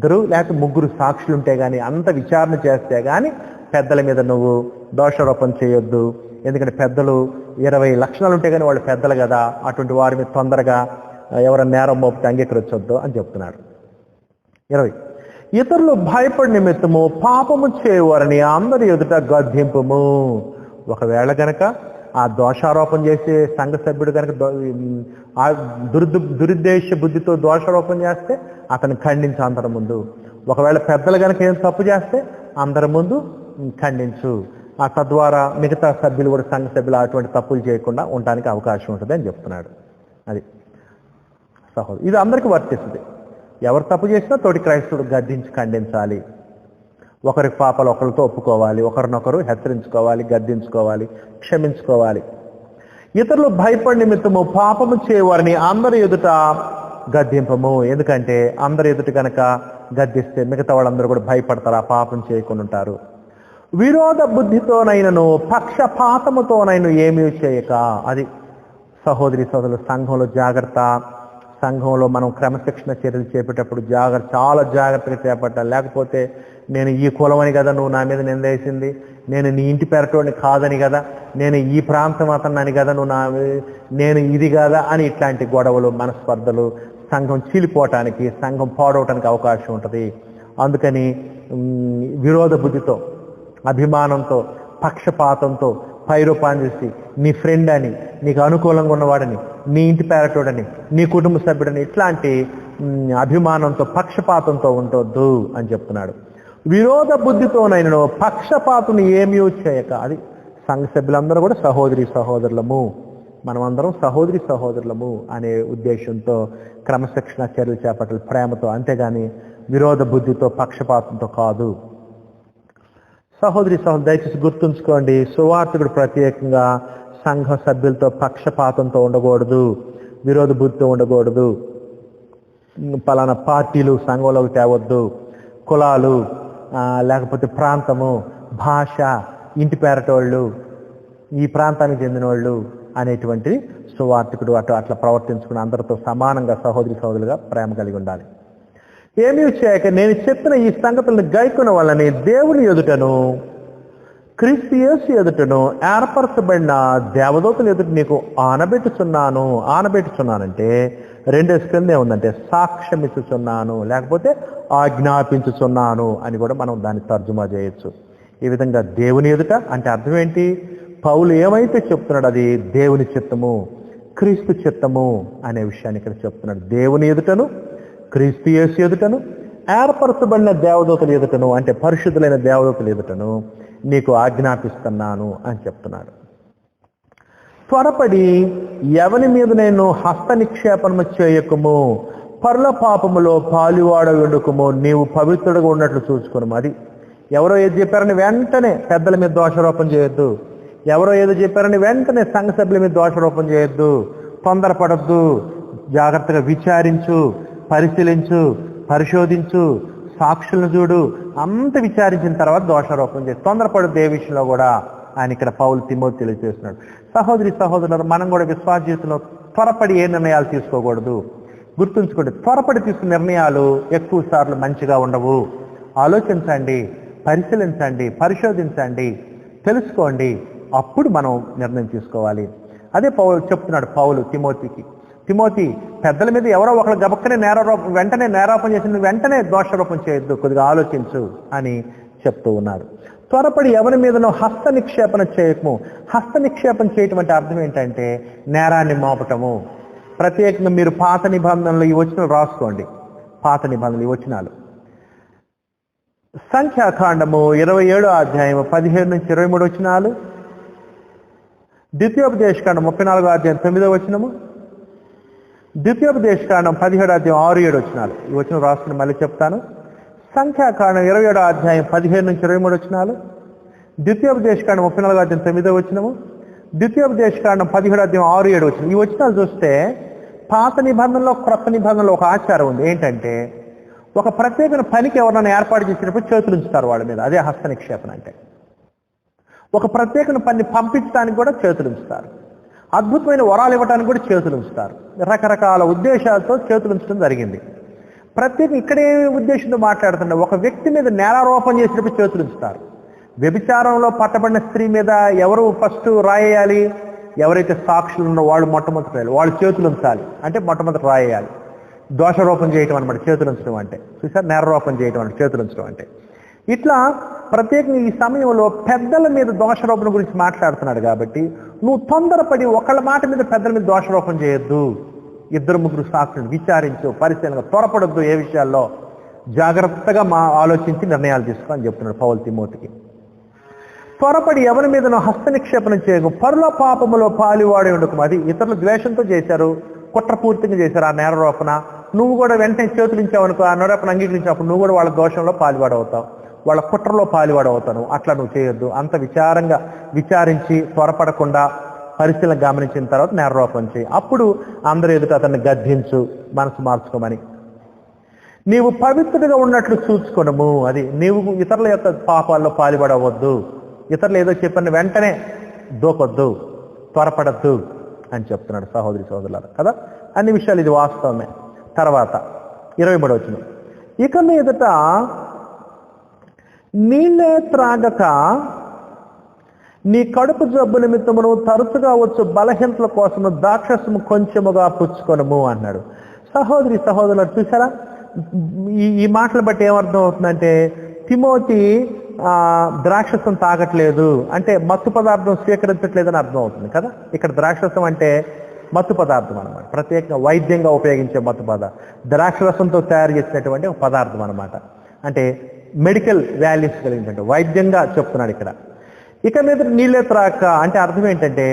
2 లేకపోతే 3 సాక్షులు ఉంటే కానీ, అంత విచారణ చేస్తే కానీ పెద్దల మీద నువ్వు దోషారోపణ చేయొద్దు. ఎందుకంటే పెద్దలు 20 లక్షణాలు ఉంటే కానీ వాళ్ళు పెద్దలు కదా, అటువంటి వారి మీద తొందరగా ఎవరైనా నేరం మోపితే అంగీకరించొద్దు అని చెప్తున్నాడు. 20 ఇతరులు భయపడి నిమిత్తము పాపము చేయవారని అందరి ఎదుట గద్దింపము. ఒకవేళ గనక ఆ దోషారోపణ చేసే సంఘ సభ్యుడు కనుక దురుద్దేశ బుద్ధితో దోషారోపణ చేస్తే అతను ఖండించు అందరి ముందు. ఒకవేళ పెద్దలు కనుక ఏం తప్పు చేస్తే అందరి ముందు ఖండించు. ఆ తద్వారా మిగతా సభ్యులు కూడా, సంఘ సభ్యులు అటువంటి తప్పులు చేయకుండా ఉండడానికి అవకాశం ఉంటుంది అని చెప్తున్నాడు. అది సహోదరు, ఇది అందరికీ వర్తిస్తుంది. ఎవరు తప్పు చేసినా తోటి క్రైస్తవుడు గద్దించి ఖండించాలి. ఒకరికి పాపాలు ఒకరితో ఒప్పుకోవాలి, ఒకరినొకరు హెచ్చరించుకోవాలి, గద్దించుకోవాలి, క్షమించుకోవాలి. ఇతరులు భయపడి నిమిత్తము పాపము చేయవారిని అందరి ఎదుట గద్దింపము. ఎందుకంటే అందరి ఎదుట కనుక గద్దిస్తే మిగతా వాళ్ళందరూ కూడా భయపడతారు, ఆ పాపం చేయకుండా ఉంటారు. విరోధ బుద్ధితోనైనను పక్షపాతముతోనైనా ఏమీ చేయక. అది సహోదరి సోదరులు, సంఘంలో జాగ్రత్త. సంఘంలో మనం క్రమశిక్షణ చర్యలు చేపట్టేటప్పుడు చాలా జాగ్రత్తగా చేపట్టాలి. లేకపోతే నేను ఈ కులమని కదా నువ్వు నా మీద నిందేసింది, నేను నీ ఇంటి పెరటోడిని కాదని కదా, నేను ఈ ప్రాంతం అతన్నని కదా నువ్వు నేను ఇది కదా అని ఇట్లాంటి గొడవలు, మనస్పర్ధలు సంఘం చీలిపోవటానికి, సంఘం పాడవటానికి అవకాశం ఉంటుంది. అందుకని విరోధ బుద్ధితో, అభిమానంతో, పక్షపాతంతో, పైరూపాన్ని చూసి నీ ఫ్రెండ్ అని, నీకు అనుకూలంగా ఉన్నవాడని, నీ ఇంటి పేరటోడని, నీ కుటుంబ సభ్యుడని ఇట్లాంటి అభిమానంతో, పక్షపాతంతో ఉండొద్దు అని చెప్తున్నాడు. విరోధ బుద్ధితోనైనా పక్షపాతుని ఏమీ చేయక. అది సంఘ సభ్యులందరూ కూడా సహోదరి సహోదరులము, మనమందరం సహోదరి సహోదరులము అనే ఉద్దేశంతో క్రమశిక్షణ చర్యలు చేపట్టాలి, ప్రేమతో, అంతేగాని విరోధ బుద్ధితో, పక్షపాతంతో కాదు. సహోదరి సహోదరు, దయచేసి గుర్తుంచుకోండి, సువార్తికుడు ప్రత్యేకంగా సంఘ సభ్యులతో పక్షపాతంతో ఉండకూడదు, విరోధ బుద్ధితో ఉండకూడదు. పలానా పార్టీలు సంఘంలోకి తేవద్దు, కులాలు, లేకపోతే ప్రాంతము, భాష, ఇంటి పేరటోళ్ళు, ఈ ప్రాంతానికి చెందిన వాళ్ళు అనేటువంటి సువార్తికుడు అట్లా ప్రవర్తించుకుని అందరితో సమానంగా సహోదరి సహోదరులుగా ప్రేమ కలిగి ఉండాలి. ఏమీ చేయక నేను చెప్పిన ఈ సంగతులను గైకొన్న వాళ్ళని దేవుని ఎదుటను క్రీస్తు యేసు ఎదుటను ఏర్పరచబడిన దేవదూతల ఎదుట నీకు ఆనబెట్టుచున్నానంటే 2 కిందే ఉందంటే సాక్ష్యం ఇచ్చుచున్నాను, లేకపోతే ఆజ్ఞాపించుచున్నాను అని కూడా మనం దాన్ని తర్జుమా చేయొచ్చు. ఈ విధంగా దేవుని ఎదుట అంటే అర్థం ఏంటి? పౌలు ఏమైతే చెప్తున్నాడు అది దేవుని చిత్తము, క్రీస్తు చిత్తము అనే విషయాన్ని ఇక్కడ చెప్తున్నాడు. దేవుని ఎదుటను, క్రీస్తు యేసు ఎదుటను, ఏర్పరచబడిన దేవదూతల ఎదుటను అంటే పరిశుద్ధులైన దేవదూతల ఎదుటను నీకు ఆజ్ఞాపిస్తున్నాను అని చెప్తున్నాడు. త్వరపడి ఎవని మీద నేను హస్త నిక్షేపణము చేయకము, పరుల పాపములో పాలువాడ వండుకము, నీవు పవిత్రుడుగా ఉన్నట్లు చూసుకును. అది ఎవరో ఏది చెప్పారని వెంటనే పెద్దల మీద దోషారోపణ చేయొద్దు. ఎవరో ఏదో చెప్పారని వెంటనే సంఘ సభ్యుల మీద దోషారోపణ చేయొద్దు. తొందరపడద్దు. జాగ్రత్తగా విచారించు, పరిశీలించు, పరిశోధించు, సాక్షులను చూడు. అంత విచారించిన తర్వాత దోషారోపణ చేసి తొందరపడద్దు ఏ విషయంలో కూడా ఆయన ఇక్కడ పౌలు తిమోతి తెలియజేస్తున్నాడు. సహోదరి సహోదరులు, మనం కూడా విశ్వాస జీవితంలో త్వరపడి ఏ నిర్ణయాలు తీసుకోకూడదు. గుర్తుంచుకోండి, త్వరపడి తీసుకున్న నిర్ణయాలు ఎక్కువ సార్లు మంచిగా ఉండవు. ఆలోచించండి, పరిశీలించండి, పరిశోధించండి, తెలుసుకోండి, అప్పుడు మనం నిర్ణయం తీసుకోవాలి. అదే చెప్తున్నాడు పౌలు తిమోతికి. తిమోతి, పెద్దల మీద ఎవరో ఒకరు గబక్కనే వెంటనే నేరారోపణ చేసిన వెంటనే దోషారోపణ చేయొద్దు, కొద్దిగా ఆలోచించు అని చెప్తూ ఉన్నారు. త్వరపడి ఎవరి మీదనో హస్త నిక్షేపణ చేయకము. హస్త నిక్షేపణ చేయటం అంటే అర్థం ఏంటంటే నేరాన్ని మోపటము. ప్రత్యేకంగా మీరు పాత నిబంధనలు ఈ వచనాలు రాసుకోండి. పాత నిబంధనలు ఈ వచనాలు సంఖ్యాకాండము 27వ అధ్యాయం 17 నుంచి 23 వచనాలు, ద్వితీయోపదేశకాండం 34వ అధ్యాయం 9వ వచనము, ద్వితీయోపదేశకాండం 17వ అధ్యాయం 6-7 వచనాలు. ఈ వచనం రాసుకుని మళ్ళీ చెప్తాను. సంఖ్యాకాండం 27వ అధ్యాయం 17 నుంచి 23 వచనాలు, ద్వితీయోపదేశకాండం 34వ అధ్యాయం 9వ వచనము, ద్వితీయోపదేశకాండం 17వ అధ్యాయం 6-7 వచనం. ఈ వచనాలు చూస్తే పాత నిబంధనలో క్రొత్త నిబంధనలో ఒక ఆచారం ఉంది. ఏంటంటే ఒక ప్రత్యేకమైన పనికి ఎవరైనా ఏర్పాటు చేసినప్పుడు చేతులు ఉంచుతారు వాళ్ళ మీద. అదే హస్త నిక్షేపణ అంటే. ఒక ప్రత్యేకమైన పని పంపించడానికి కూడా చేతులు ఉంచుతారు. అద్భుతమైన వరాలు ఇవ్వడానికి కూడా చేతులు ఉంచుతారు. రకరకాల ఉద్దేశాలతో చేతులు ఉంచడం జరిగింది. ప్రత్యేక ఇక్కడే ఉద్దేశంతో మాట్లాడుతుండే ఒక వ్యక్తి మీద నేరారోపణ చేసినప్పుడు చేతులు ఉంచుతారు. వ్యభిచారంలో పట్టబడిన స్త్రీ మీద ఎవరు ఫస్ట్ రాయేయాలి? ఎవరైతే సాక్షులు ఉన్నో వాళ్ళు మొట్టమొదటి రాయాలి. వాళ్ళు చేతులు ఉంచాలి అంటే మొట్టమొదటి రాయేయాలి. దోషారోపణ చేయటం అనమాట చేతులు ఉంచడం అంటే. చూసారు, నేరారోపణ చేయటం అంటే చేతులు ఉంచడం అంటే. ఇట్లా ప్రత్యేకంగా ఈ సమయంలో పెద్దల మీద దోషారోపణ గురించి మాట్లాడుతున్నాడు కాబట్టి నువ్వు తొందరపడి ఒకళ్ళ మాట మీద పెద్దల మీద దోషారోపణ చేయొద్దు. 2-3 సాక్షులను విచారించు, పరిశీలనగా త్వరపడొద్దు. ఏ విషయాల్లో జాగ్రత్తగా ఆలోచించి నిర్ణయాలు తీసుకో అని చెప్తున్నాడు పౌలు తిమోతికి. త్వరపడి ఎవరి మీద హస్త నిక్షేపణ చేయకు, పరుల పాపములో పాలువాడి ఉండకు. అది ఇతరులు ద్వేషంతో చేశారు, కుట్రపూర్తిగా చేశారు ఆ నేరారోపణ. నువ్వు కూడా వెంటనే చేతులు ఇచ్చావనుకో, ఆ నేరారోపణ అంగీకరించినప్పుడు నువ్వు కూడా వాళ్ళ దోషంలో పాలువాడవుతావు, వాళ్ళ కుట్రలో పాలువాడవుతాను. అట్లా నువ్వు చేయొద్దు. అంత విచారించి త్వరపడకుండా పరిశీలన గమనించిన తర్వాత నేరారోపణ చేయి. అప్పుడు అందరూ ఎదుట అతన్ని గద్దించు, మనసు మార్చుకోమని. నీవు పవిత్రుడిగా ఉన్నట్లు చూసుకొనము. అది నీవు ఇతరుల యొక్క పాపాల్లో పాలుపడవద్దు. ఇతరులు ఏదో చెప్పని వెంటనే దూకొద్దు, త్వరపడద్దు అని చెప్తున్నాడు సహోదరి సహోదరులారా కదా. అన్ని విషయాలు ఇది వాస్తవమే. తర్వాత 23వ వచనం, ఇక మీదట నీళ్ళే త్రాగక నీ కడుపు జబ్బు నిమిత్తమును తరచుగా వచ్చు బలహీనతల కోసము ద్రాక్షరసము కొంచెముగా పుచ్చుకొనము అన్నాడు. సహోదరి సహోదరులు చూసారా, ఈ మాటలు బట్టి ఏమర్థం అవుతుందంటే తిమోతి ద్రాక్షరసం తాగట్లేదు అంటే మత్తు పదార్థం స్వీకరించట్లేదని అర్థం అవుతుంది కదా. ఇక్కడ ద్రాక్షరసం అంటే మత్తు పదార్థం అనమాట, ప్రత్యేకంగా వైద్యంగా ఉపయోగించే మత్తు పదార్థం, ద్రాక్షరసంతో తయారు చేసినటువంటి ఒక పదార్థం అనమాట. అంటే మెడికల్ వాల్యూస్ కలిగిందంటే వైద్యంగా చెప్తున్నాడు ఇక్కడ. ఇక మీద నీళ్ళే త్రాక అంటే అర్థం ఏంటంటే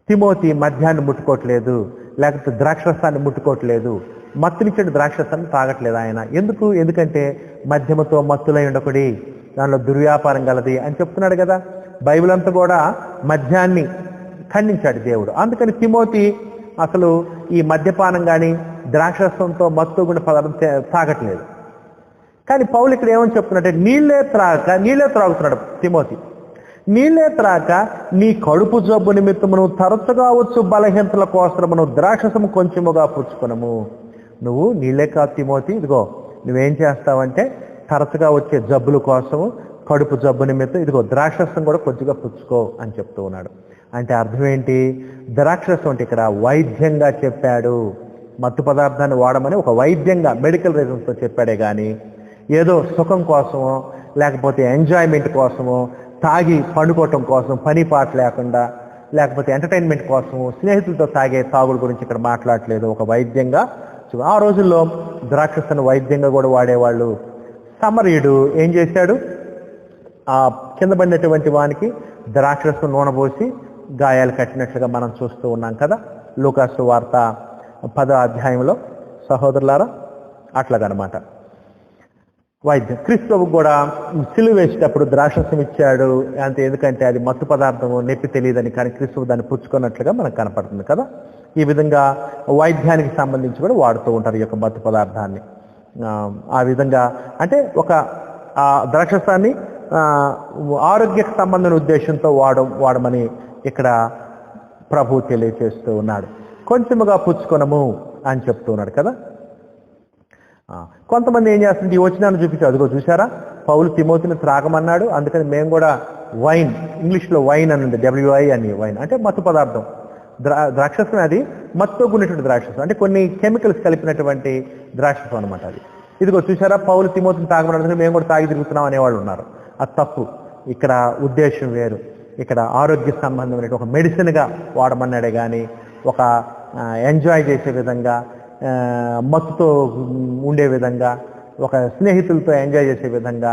తిమోతి మద్యాన్ని ముట్టుకోవట్లేదు, లేకపోతే ద్రాక్షరసాన్ని ముట్టుకోవట్లేదు, మత్తునిచ్చే ద్రాక్షరసాన్ని తాగట్లేదు ఆయన. ఎందుకంటే మద్యముతో మత్తులై ఉండకుడి, దానిలో దుర్వ్యాపారం గలది అని చెప్తున్నాడు కదా. బైబిల్ అంతా కూడా మద్యాన్ని ఖండించాడు దేవుడు. అందుకని తిమోతి అసలు ఈ మద్యపానం కానీ ద్రాక్షరసంతో మత్తు గుండె పదార్థం తాగట్లేదు. కానీ పౌలు ఇక్కడ ఏమని చెప్తున్నట్టే నీళ్ళే త్రాగుతున్నాడు తిమోతి. నీళ్ళే త్రాక నీ కడుపు జబ్బు నిమిత్తమును తరచుగా వచ్చు బలహీనతల కోసమును ద్రాక్షరసము కొంచెముగా పుచ్చుకొనము. నువ్వు నీళ్ళే కాదు తిమోతి, ఇదిగో నువ్వేం చేస్తావంటే తరచుగా వచ్చే జబ్బుల కోసము కడుపు జబ్బు నిమిత్తం ఇదిగో ద్రాక్షరసం కూడా కొద్దిగా పుచ్చుకో అని చెప్తూ ఉన్నాడు. అంటే అర్థం ఏంటి? ద్రాక్షరసం అంటే ఇక్కడ వైద్యంగా చెప్పాడు. మత్తు పదార్థాన్ని వాడమని ఒక వైద్యంగా మెడికల్ రీజన్స్తో చెప్పాడే కానీ ఏదో సుఖం కోసమో లేకపోతే ఎంజాయ్మెంట్ కోసమో, తాగి పండుకోవటం కోసం, పని పాట లేకుండా, లేకపోతే ఎంటర్టైన్మెంట్ కోసము స్నేహితులతో తాగే తాగుడు గురించి ఇక్కడ మాట్లాడలేదు. ఒక వైద్యంగా ఆ రోజుల్లో ద్రాక్షను వైద్యంగా కూడా వాడేవాళ్ళు. సమరయుడు ఏం చేశాడు? ఆ కింద పడినటువంటి వానికి ద్రాక్షరసం నూనె పోసి గాయాలు కట్టినట్లుగా మనం చూస్తూ ఉన్నాం కదా, లూకాసు వార్త 10వ అధ్యాయంలో. సహోదరులారా, అట్లాగనమాట వైద్యం. క్రీస్తువుకు కూడా సిలువ వేసేటప్పుడు ద్రాక్షరసం ఇచ్చాడు అంతే, ఎందుకంటే అది మత్తు పదార్థము, నొప్పి తెలియదని, కానీ క్రీస్తువు దాన్ని పుచ్చుకున్నట్లుగా మనకు కనపడుతుంది కదా. ఈ విధంగా వైద్యానికి సంబంధించి కూడా వాడుతూ ఉంటారు ఈ యొక్క మత్తు పదార్థాన్ని. ఆ విధంగా అంటే ఒక ద్రాక్షరసాన్ని ఆరోగ్యకు సంబంధించిన ఉద్దేశంతో వాడమని ఇక్కడ ప్రభు తెలియచేస్తూ ఉన్నాడు. కొంచెముగా పుచ్చుకొనము అని చెప్తూ ఉన్నాడు కదా. కొంతమంది ఏం చేస్తుంది, ఈ వచనాన్ని చూపించారు. అదిగో చూసారా, పౌలు తిమోతిని త్రాగమన్నాడు, అందుకని మేము కూడా వైన్, ఇంగ్లీష్లో వైన్ అని ఉంది, WI అని, వైన్ అంటే మత్తు పదార్థం. ద్రాక్షరసం అది మత్తుతో కూడినటువంటి ద్రాక్షరసం, అంటే కొన్ని కెమికల్స్ కలిపినటువంటి ద్రాక్షరసం అనమాట అది. ఇదిగో చూసారా, పౌలు తిమోతిని తాగమన్నాడు, మేము కూడా తాగి తిరుగుతున్నాం అనేవాళ్ళు ఉన్నారు. అది తప్పు. ఇక్కడ ఉద్దేశం వేరు. ఇక్కడ ఆరోగ్య సంబంధమైన ఒక మెడిసిన్గా వాడమన్నాడే కానీ ఒక ఎంజాయ్ చేసే విధంగా, మత్తుతో ఉండే విధంగా, ఒక స్నేహితులతో ఎంజాయ్ చేసే విధంగా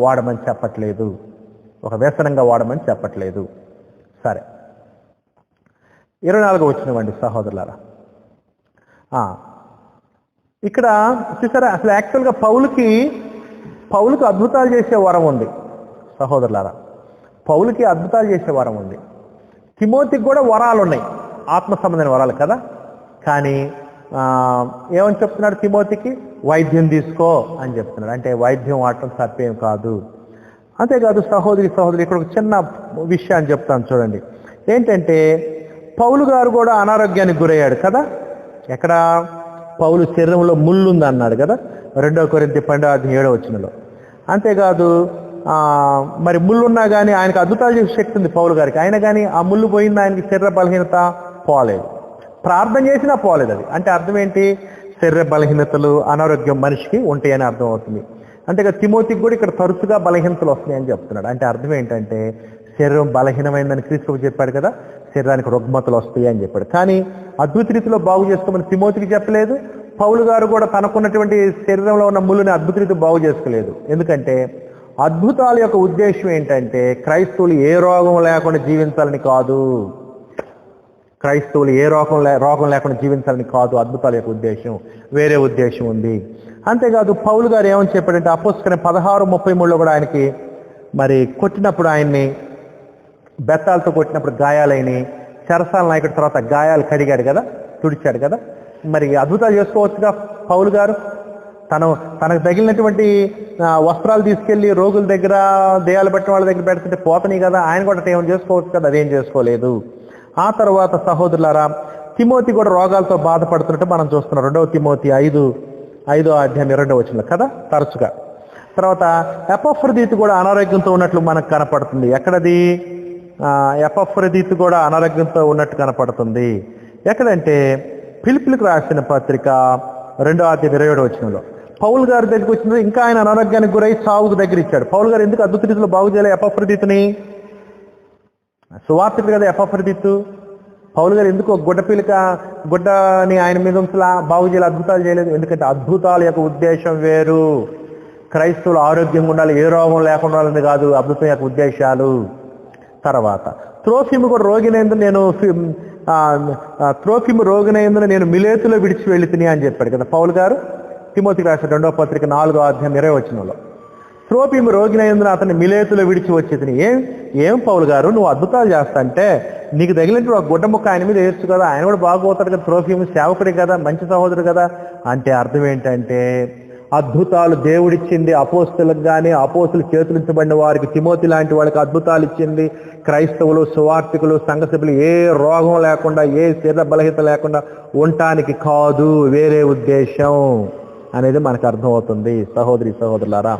వాడమని చెప్పట్లేదు, ఒక వ్యసనంగా వాడమని చెప్పట్లేదు. సరే, 24వ వచనం సహోదరులారా. ఇక్కడ చూసారా, అసలు యాక్చువల్గా పౌలుకి అద్భుతాలు చేసే వరం ఉంది సహోదరులారా. పౌలుకి అద్భుతాలు చేసే వరం ఉంది. తిమోతికి కూడా వరాలు ఉన్నాయి, ఆత్మ సంబంధమైన వరాలు కదా. కానీ ఏమని చెప్తున్నాడు తిమోతికి? వైద్యం తీసుకో అని చెప్తున్నాడు. అంటే వైద్యం వాడటం తప్పేం కాదు. అంతేకాదు సహోదరి ఇక్కడ ఒక చిన్న విషయాన్ని చెప్తాను చూడండి. ఏంటంటే పౌలు గారు కూడా అనారోగ్యానికి గురయ్యాడు కదా. ఎక్కడ? పౌలు శరీరంలో ముళ్ళు ఉంది అన్నాడు కదా, 2 కొరింథీ 12వ వచనంలో. అంతేకాదు మరి ముళ్ళున్నా కానీ ఆయనకు అద్భుతాలు చేసే శక్తి ఉంది పౌలు గారికి. అయినా కానీ ఆ ముళ్ళు పోయింది, ఆయనకి శరీర బలహీనత పోలేదు, ప్రార్థన చేసినా పోలేదు. అది అంటే అర్థం ఏంటి? శరీర బలహీనతలు, అనారోగ్యం మనిషికి ఉంటాయని అర్థం అవుతుంది. అంతేగా తిమోతికి కూడా ఇక్కడ తరచుగా బలహీనతలు వస్తున్నాయని చెప్తున్నాడు. అంటే అర్థం ఏంటంటే శరీరం బలహీనమైందని క్రీస్తు చెప్పాడు కదా, శరీరానికి రుగ్మతలు వస్తాయి అని చెప్పాడు. కానీ అద్భుత రీతిలో బాగు చేసుకోమని తిమోతికి చెప్పలేదు. పౌలు గారు కూడా తనకున్నటువంటి శరీరంలో ఉన్న ముళ్ళుని అద్భుత రీతి బాగు చేసుకోలేదు. ఎందుకంటే అద్భుతాల యొక్క ఉద్దేశం ఏంటంటే క్రైస్తవులు ఏ రోగం లేకుండా జీవించాలని కాదు. క్రైస్తవులు ఏ రోగం లేకుండా జీవించాలని కాదు అద్భుతాల యొక్క ఉద్దేశం, వేరే ఉద్దేశం ఉంది. అంతేకాదు పౌలు గారు ఏమని చెప్పాడంటే అపోస్తలుల 16:33లో కూడా ఆయనకి మరి కొట్టినప్పుడు, ఆయన్ని బెత్తాలతో కొట్టినప్పుడు గాయాలైన, చెరసాల నాయకుడి తర్వాత గాయాలు కడిగాడు కదా, తుడిచాడు కదా. మరి అద్భుతాలు చేసుకోవచ్చుగా పౌలు గారు. తనకు తగిలినటువంటి వస్త్రాలు తీసుకెళ్లి రోగుల దగ్గర, దేయాలు పెట్టిన వాళ్ళ దగ్గర పెడుతుంటే పోతని కదా, ఆయన కూడా ఏమైనా చేసుకోవచ్చు కదా, అదేం చేసుకోలేదు. ఆ తర్వాత సహోదరులారా, తిమోతి కూడా రోగాలతో బాధపడుతున్నట్టు మనం చూస్తున్నాం. 2వ తిమోతి 5వ అధ్యాయం 2వ వచనంలో కదా తరచుగా. తర్వాత ఎపఫ్రదీతు కూడా అనారోగ్యంతో ఉన్నట్లు మనకు కనపడుతుంది. ఎక్కడది? ఎపఫ్రదీతు కూడా అనారోగ్యంతో ఉన్నట్టు కనపడుతుంది. ఎక్కడంటే ఫిలిప్పీలకు రాసిన పత్రిక 2వ అధ్యాయం 27వ వచనంలో. పౌలు గారి దగ్గరికి వచ్చిన ఇంకా ఆయన అనారోగ్యానికి గురై చావుకు దగ్గర ఇచ్చాడు. పౌలు గారు ఎందుకు అద్భుత రీతిలో బాగు చేయలే ఎపఫ్రదీతుని? సువార్తికుడు కదా ఎపఫ్రదీతు. పౌలు గారు ఎందుకు గుడ్డని ఆయన మీద ఉంచలా, బాగు చేయాలి, అద్భుతాలు చేయలేదు? ఎందుకంటే అద్భుతాల యొక్క ఉద్దేశం వేరు. క్రైస్తవులు ఆరోగ్యంగా ఉండాలి, ఏ రోగం లేకుండా ఉండాలని కాదు అద్భుతం యొక్క ఉద్దేశాలు. తర్వాత త్రోఫిము కూడా రోగినైందున నేను మిలేతులో విడిచి వెళ్ళి తిని అని చెప్పాడు కదా పౌలు గారు. తిమోతికి రాసిన 2వ పత్రిక 4వ అధ్యాయం 20వ వచనంలో త్రోఫిము రోగినైందున అతన్ని మిలేతులో విడిచి వచ్చేది. ఏం పౌలు గారు నువ్వు అద్భుతాలు చేస్తా అంటే నీకు తగిలినట్టు ఒక గుడ్డ ముక్క ఆయన మీద వేయచ్చు కదా, ఆయన కూడా బాగుపోతాడు కదా, త్రోఫిము సేవకుడే కదా, మంచి సహోదరుడు కదా. అంటే అర్థం ఏంటంటే అద్భుతాలు దేవుడిచ్చింది అపోస్తులకు కానీ, అపోస్తులు చేతులించబడిన వారికి, తిమోతి లాంటి వాళ్ళకి అద్భుతాలు ఇచ్చింది. క్రైస్తవులు, సువార్తికులు, సంఘ సభ్యులు ఏ రోగం లేకుండా, ఏ శరీర బలహీనత లేకుండా ఉండటానికి కాదు, వేరే ఉద్దేశం అనేది మనకు అర్థమవుతుంది. సహోదరులారా,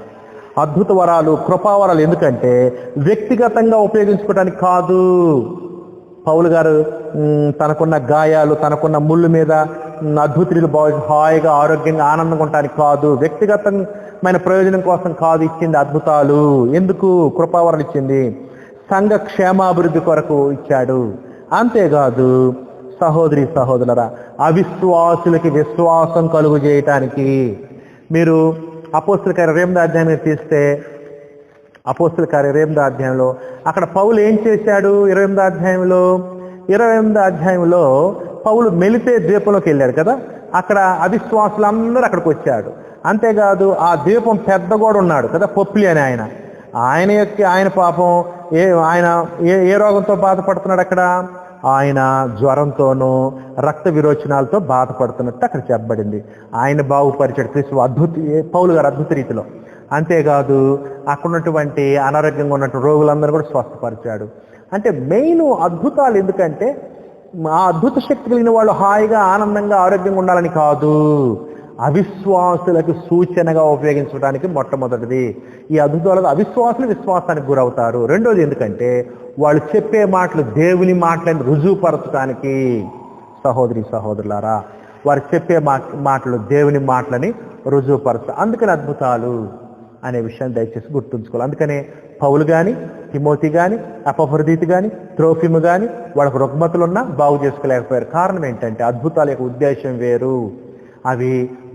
అద్భుత వరాలు, కృపావరాలు ఎందుకంటే వ్యక్తిగతంగా ఉపయోగించుకోవడానికి కాదు. పౌలు గారు తనకున్న గాయాలు, తనకున్న ముళ్ళు మీద అద్భుతులు హాయిగా ఆరోగ్యంగా ఆనందంగా ఉండటానికి కాదు, వ్యక్తిగతమైన ప్రయోజనం కోసం కాదు ఇచ్చింది అద్భుతాలు. ఎందుకు? కృపావరణ ఇచ్చింది, సంఘ క్షేమాభివృద్ధి కొరకు ఇచ్చాడు. అంతేకాదు సహోదరి సహోదరులారా, అవిశ్వాసులకి విశ్వాసం కలుగు చేయటానికి. మీరు అపోస్తుల కార్యం 28వ అధ్యాయం తీస్తే, అపోస్తుల కార్యం 28వ అధ్యాయంలో అక్కడ పౌలు ఏం చేశాడు? 28వ అధ్యాయంలో పౌలు మెలితే ద్వీపంలోకి వెళ్ళాడు కదా, అక్కడ అవిశ్వాసులందరూ అక్కడికి వచ్చాడు. అంతేకాదు ఆ ద్వీపం పెద్ద కూడా ఉన్నాడు కదా, పొప్లి అని ఆయన పాపం ఏ రోగంతో బాధపడుతున్నాడు అక్కడ? ఆయన జ్వరంతోనూ రక్త విరోచనాలతో బాధపడుతున్నట్టు అక్కడ చెప్పబడింది. ఆయన బాగుపరిచాడు క్రీస్తు పౌలు గారు అద్భుత రీతిలో. అంతేకాదు అక్కడ ఉన్నటువంటి అనారోగ్యంగా ఉన్నటువంటి రోగులందరూ కూడా స్వస్థపరిచాడు. అంటే మెయిన్ అద్భుతాలు ఎందుకంటే ఆ అద్భుత శక్తి కలిగిన వాళ్ళు హాయిగా ఆనందంగా ఆరోగ్యంగా ఉండాలని కాదు, అవిశ్వాసులకు సూచనగా ఉపయోగించడానికి మొట్టమొదటిది. ఈ అద్భుతాలు అవిశ్వాసులు విశ్వాసానికి గురవుతారు. రెండోది ఎందుకంటే వాళ్ళు చెప్పే మాటలు దేవుని మాటలను రుజువుపరచడానికి. సహోదరి సహోదరులారా, వారు చెప్పే మాటలు దేవుని మాటలని రుజువుపరచు. అందుకని అద్భుతాలు అనే విషయాన్ని దయచేసి గుర్తుంచుకోవాలి. అందుకనే పౌలు కానీ, తిమోతి కానీ, ఎపఫ్రోదితు కానీ, త్రోఫిము కానీ వాళ్ళకు రుగ్మతలున్నా బాగు చేసుకోలేకపోయారు. కారణం ఏంటంటే అద్భుతాల యొక్క ఉద్దేశం వేరు. అవి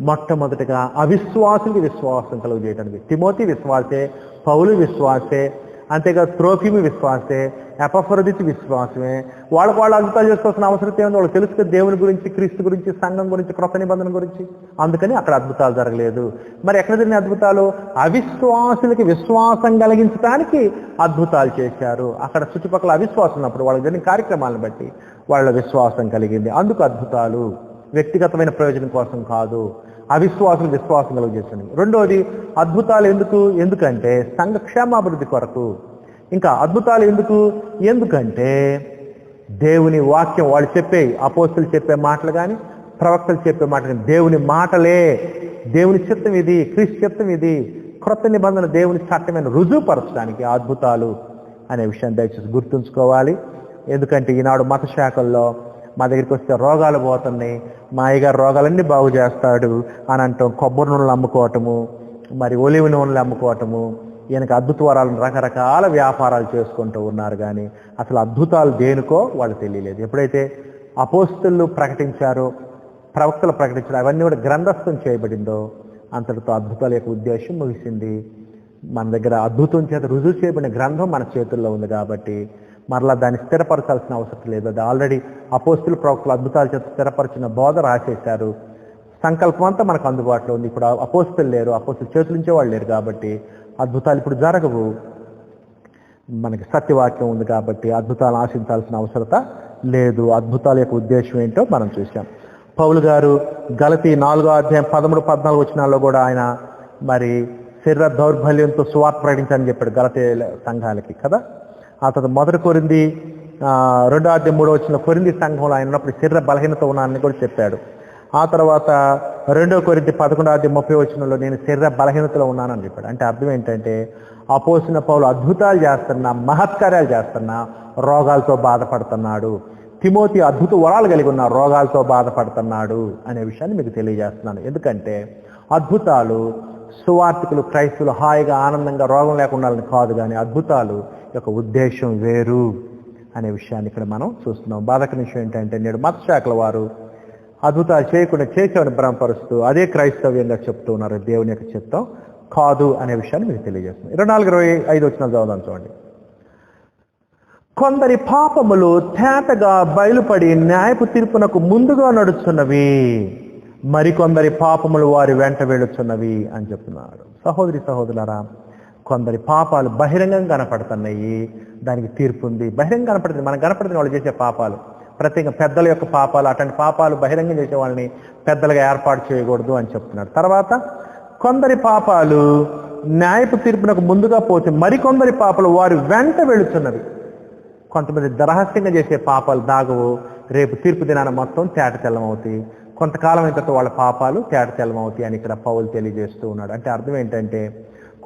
మొట్టమొదటిగా అవిశ్వాసులకి విశ్వాసం కలుగు చేయడానికి. తిమోతి విశ్వాసే, పౌలు విశ్వాసే, అంతేకాదు త్రోఫిము విశ్వాసే, ఎపఫ్రోదితు విశ్వాసమే. వాళ్ళకు వాళ్ళు అద్భుతాలు చేసుకోవాల్సిన అవసరం ఏముంది? వాళ్ళు తెలుసుకుని దేవుని గురించి, క్రీస్తు గురించి, సంఘం గురించి, క్రొత్త నిబంధన గురించి. అందుకని అక్కడ అద్భుతాలు జరగలేదు. మరి ఎక్కడ జరిగిన అద్భుతాలు? అవిశ్వాసులకి విశ్వాసం కలిగించడానికి అద్భుతాలు చేశారు. అక్కడ చుట్టుపక్కల అవిశ్వాసం ఉన్నప్పుడు వాళ్ళకి జరిగిన కార్యక్రమాలను బట్టి వాళ్ళ విశ్వాసం కలిగింది. అందుకు అద్భుతాలు, వ్యక్తిగతమైన ప్రయోజనం కోసం కాదు, అవిశ్వాసులు విశ్వాసం కలుగు చేస్తుంది. రెండోది అద్భుతాలు ఎందుకంటే సంఘ క్షేమాభివృద్ధి కొరకు. ఇంకా అద్భుతాలు ఎందుకంటే దేవుని వాక్యం, వాళ్ళు చెప్పే అపోస్తులు చెప్పే మాటలు కానీ, ప్రవక్తలు చెప్పే మాటలు కానీ దేవుని మాటలే, దేవుని చిత్తం ఇది, క్రీస్తు చిత్తం ఇది, క్రొత్త నిబంధన దేవుని చట్టమైన రుజువుపరచడానికి అద్భుతాలు అనే విషయాన్ని దయచేసి గుర్తుంచుకోవాలి. ఎందుకంటే ఈనాడు మత శాఖల్లో మా దగ్గరికి వస్తే రోగాలు పోతున్నాయి, మా అయ్యగారు రోగాలన్నీ బాగు చేస్తాడు అని అంటాం. కొబ్బరి నూనెలు అమ్ముకోవటము, మరి ఒలివ నూనెలు అమ్ముకోవటము, ఈయనకి అద్భుత వరాలను రకరకాల వ్యాపారాలు చేసుకుంటూ ఉన్నారు. కానీ అసలు అద్భుతాలు దేనికో వాళ్ళు తెలియలేదు. ఎప్పుడైతే అపోస్తలు ప్రకటించారో, ప్రవక్తలు ప్రకటించారో, అవన్నీ కూడా గ్రంథస్థం చేయబడిందో అంతటితో అద్భుతాల యొక్క ఉద్దేశం ముగిసింది. మన దగ్గర అద్భుతం చేత రుజువు చేయబడిన గ్రంథం మన చేతుల్లో ఉంది కాబట్టి మరలా దాన్ని స్థిరపరచాల్సిన అవసరం లేదు. అది ఆల్రెడీ అపోస్తులు ప్రవక్తలు అద్భుతాల చేత స్థిరపరిచిన బోధ రాసేశారు. సంకల్పం అంతా మనకు అందుబాటులో ఉంది. ఇప్పుడు అపోస్తులు లేరు, అపోస్తులు చేతులు ఉంచే వాళ్ళు లేరు కాబట్టి అద్భుతాలు ఇప్పుడు జరగవు. మనకి సత్యవాక్యం ఉంది కాబట్టి అద్భుతాలు ఆశించాల్సిన అవసరత లేదు. అద్భుతాల యొక్క ఉద్దేశం ఏంటో మనం చూసాం. పౌలు గారు గలతీ 4వ అధ్యాయం 13-14 వచనాల్లో కూడా ఆయన మరి శరీర దౌర్బల్యంతో సువార్త ప్రకటించాలని చెప్పాడు గలతీ సంఘాలకి కదా. ఆ తర్వాత 1 కొరింథీ 2వ అధ్యాయం 3వ వచనంలో కొరింథీ సంఘంలో ఆయన ఉన్నప్పుడు శరీర బలహీనత ఉన్నానని కూడా చెప్పాడు. ఆ తర్వాత 2 కొరింథీ 11వ అధ్యాయం 30వ వచనంలో నేను శరీర బలహీనతలో ఉన్నానని చెప్పాడు. అంటే అర్థం ఏంటంటే అపోసిన పౌలు అద్భుతాలు చేస్తున్నా, మహత్కార్యాలు చేస్తున్నా రోగాలతో బాధపడుతున్నాడు. తిమోతి అద్భుత వరాలు కలిగి ఉన్న రోగాలతో బాధపడుతున్నాడు అనే విషయాన్ని మీకు తెలియజేస్తున్నాను. ఎందుకంటే అద్భుతాలు సువార్తికులు, క్రైస్తవులు హాయిగా ఆనందంగా రోగం లేకుండా కాదు, కానీ అద్భుతాలు యొక్క ఉద్దేశం వేరు అనే విషయాన్ని ఇక్కడ మనం చూస్తున్నాం. బాధకర విషయం ఏంటంటే నేడు మత శాఖల వారు అద్భుతాలు చేయకుండా చేసేవని భ్రమపరుస్తూ అదే క్రైస్తవ్యంగా చెప్తూ ఉన్నారు. దేవుని యొక్క చిత్తం కాదు అనే విషయాన్ని మీకు తెలియజేస్తున్నాం. 24-25 వచనాలు చదువుదాం చూడండి. కొందరి పాపములు తేటగా బయలుపడి న్యాయపు తీర్పునకు ముందుగా నడుచున్నవి, మరికొందరి పాపములు వారి వెంట వెళుచున్నవి అని చెప్తున్నారు. సహోదరి సహోదరులారా, కొందరి పాపాలు బహిరంగంగా కనపడుతున్నాయి, దానికి తీర్పు ఉంది. బహిరంగంగా కనపడుతుంది, మనకు కనపడుతుంది వాళ్ళు చేసే పాపాలు, ప్రత్యేకంగా పెద్దల యొక్క పాపాలు. అటువంటి పాపాలు బహిరంగం చేసే వాళ్ళని పెద్దలుగా ఏర్పాటు చేయకూడదు అని చెప్తున్నారు. తర్వాత కొందరి పాపాలు న్యాయపు తీర్పునకు ముందుగా పోతే మరికొందరి పాపాలు వారి వెంట వెళుతున్నవి. కొంతమంది రహస్యంగా చేసే పాపాలు దాగవు, రేపు తీర్పు దినాన మొత్తం తేట తెల్లమవుతాయి. కొంతకాలం అయిన తర్వాత వాళ్ళ పాపాలు తేట తెల్లమవుతాయి అని ఇక్కడ పౌలు తెలియజేస్తూ ఉన్నాడు. అంటే అర్థం ఏంటంటే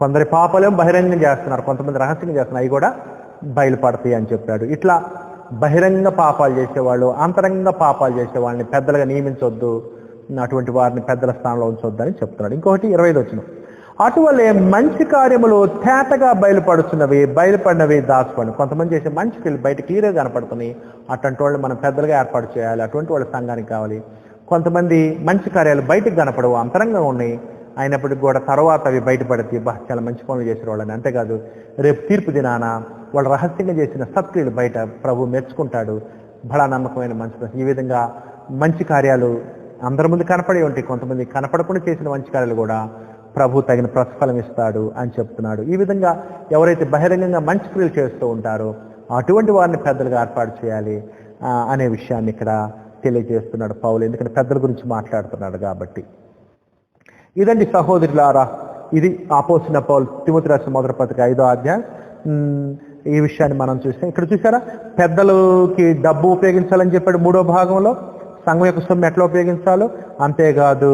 కొందరి పాపాలేమో బహిరంగం చేస్తున్నారు, కొంతమంది రహస్యంగా చేస్తున్నారు, అవి కూడా బయలుపడతాయి అని చెప్పాడు. ఇట్లా బహిరంగ పాపాలు చేసేవాళ్ళు, అంతరంగ పాపాలు చేసే వాళ్ళని పెద్దలుగా నియమించొద్దు. అటువంటి వారిని పెద్దల స్థానంలో ఉంచొద్దని చెప్తున్నాడు. ఇంకొకటి 25 వచనం, అటువలే మంచి కార్యములు తేటగా బయలుపడినవి దాచుకోండి. కొంతమంది చేసే మంచి క్రియలు బయట క్లియర్గా కనపడుతున్నాయి, అటువంటి వాళ్ళు మనం పెద్దలుగా ఏర్పాటు చేయాలి, అటువంటి వాళ్ళ సంఘానికి కావాలి. కొంతమంది మంచి కార్యాలు బయటకు కనపడవు, అంతరంగా ఉన్నాయి, అయినప్పటికీ కూడా తర్వాత అవి బయటపడితే చాలా మంచి పనులు చేసిన వాళ్ళని. అంతేకాదు రేపు తీర్పు దినాన వాళ్ళు రహస్యంగా చేసిన సత్క్రియలు బయట ప్రభు మెచ్చుకుంటాడు. బడా నమ్మకమైన మంచి. ఈ విధంగా మంచి కార్యాలు అందరి ముందు కనపడి ఉంటాయి, కొంతమంది కనపడకుండా చేసిన మంచి కార్యాలు కూడా ప్రభు తగిన ప్రతిఫలం ఇస్తాడు అని చెప్తున్నాడు. ఈ విధంగా ఎవరైతే బహిరంగంగా మంచి క్రియలు చేస్తూ ఉంటారో అటువంటి వారిని పెద్దలుగా ఏర్పాటు చేయాలి అనే విషయాన్ని ఇక్కడ తెలియజేస్తున్నాడు పౌలు, ఎందుకంటే పెద్దల గురించి మాట్లాడుతున్నాడు కాబట్టి. ఇదండి సహోదరులారా, ఇది అపోస్తలుడైన పౌలు తిమోతి రాసిన మొదటి పత్రిక 5వ అధ్యాయం. ఈ విషయాన్ని మనం చూసాం. ఇక్కడ చూసారా, పెద్దలకి డబ్బు ఉపయోగించాలని చెప్పాడు 3వ భాగంలో, సంఘం యొక్క సొమ్ము ఎట్లా ఉపయోగించాలో. అంతేకాదు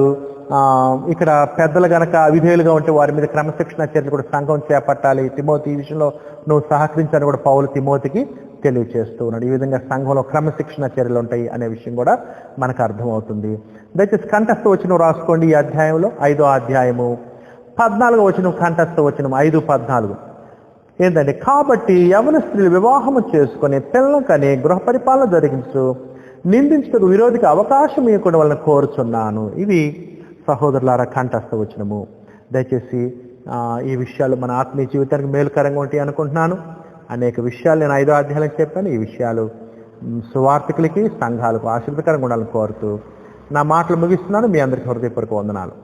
ఇక్కడ పెద్దలు గనక విధేయులుగా ఉంటే వారి మీద క్రమశిక్షణ చర్యలు కూడా సంఘం చేపట్టాలి. తిమోతి ఈ విషయంలో నువ్వు సహకరించాలని కూడా పౌలు తిమోతికి తెలియజేస్తూ ఉన్నాడు. ఈ విధంగా సంఘంలో క్రమశిక్షణ చర్యలు ఉంటాయి అనే విషయం కూడా మనకు అర్థమవుతుంది. దయచేసి కంఠస్థ వచనం రాసుకోండి. ఈ అధ్యాయంలో 5వ అధ్యాయము 14వ వచనం, కంఠస్థ వచనం 5:14 ఏంటంటే, కాబట్టి యవన స్త్రీలు వివాహము చేసుకుని పిల్లలకని గృహ పరిపాలన జరిగించు, నిందించడానికి విరోధికి అవకాశం ఇవ్వకుండా వాళ్ళని కోరుచున్నాను. ఇది సహోదరులారా కంఠస్థ వచనము. దయచేసి ఈ విషయాలు మన ఆత్మీయ జీవితానికి మేలుకరంగా ఉంటాయి అనుకుంటున్నాను. అనేక విషయాలు నేను 5వ అధ్యాయాలకు చెప్పాను. ఈ విషయాలు సువార్థికులకి సంఘాలకు ఆశీర్వదకరంగా ఉండాలని కోరుతూ నా మాటలు ముగిస్తున్నాను. మీ అందరికీ హృదయపూర్వక వందనాలు.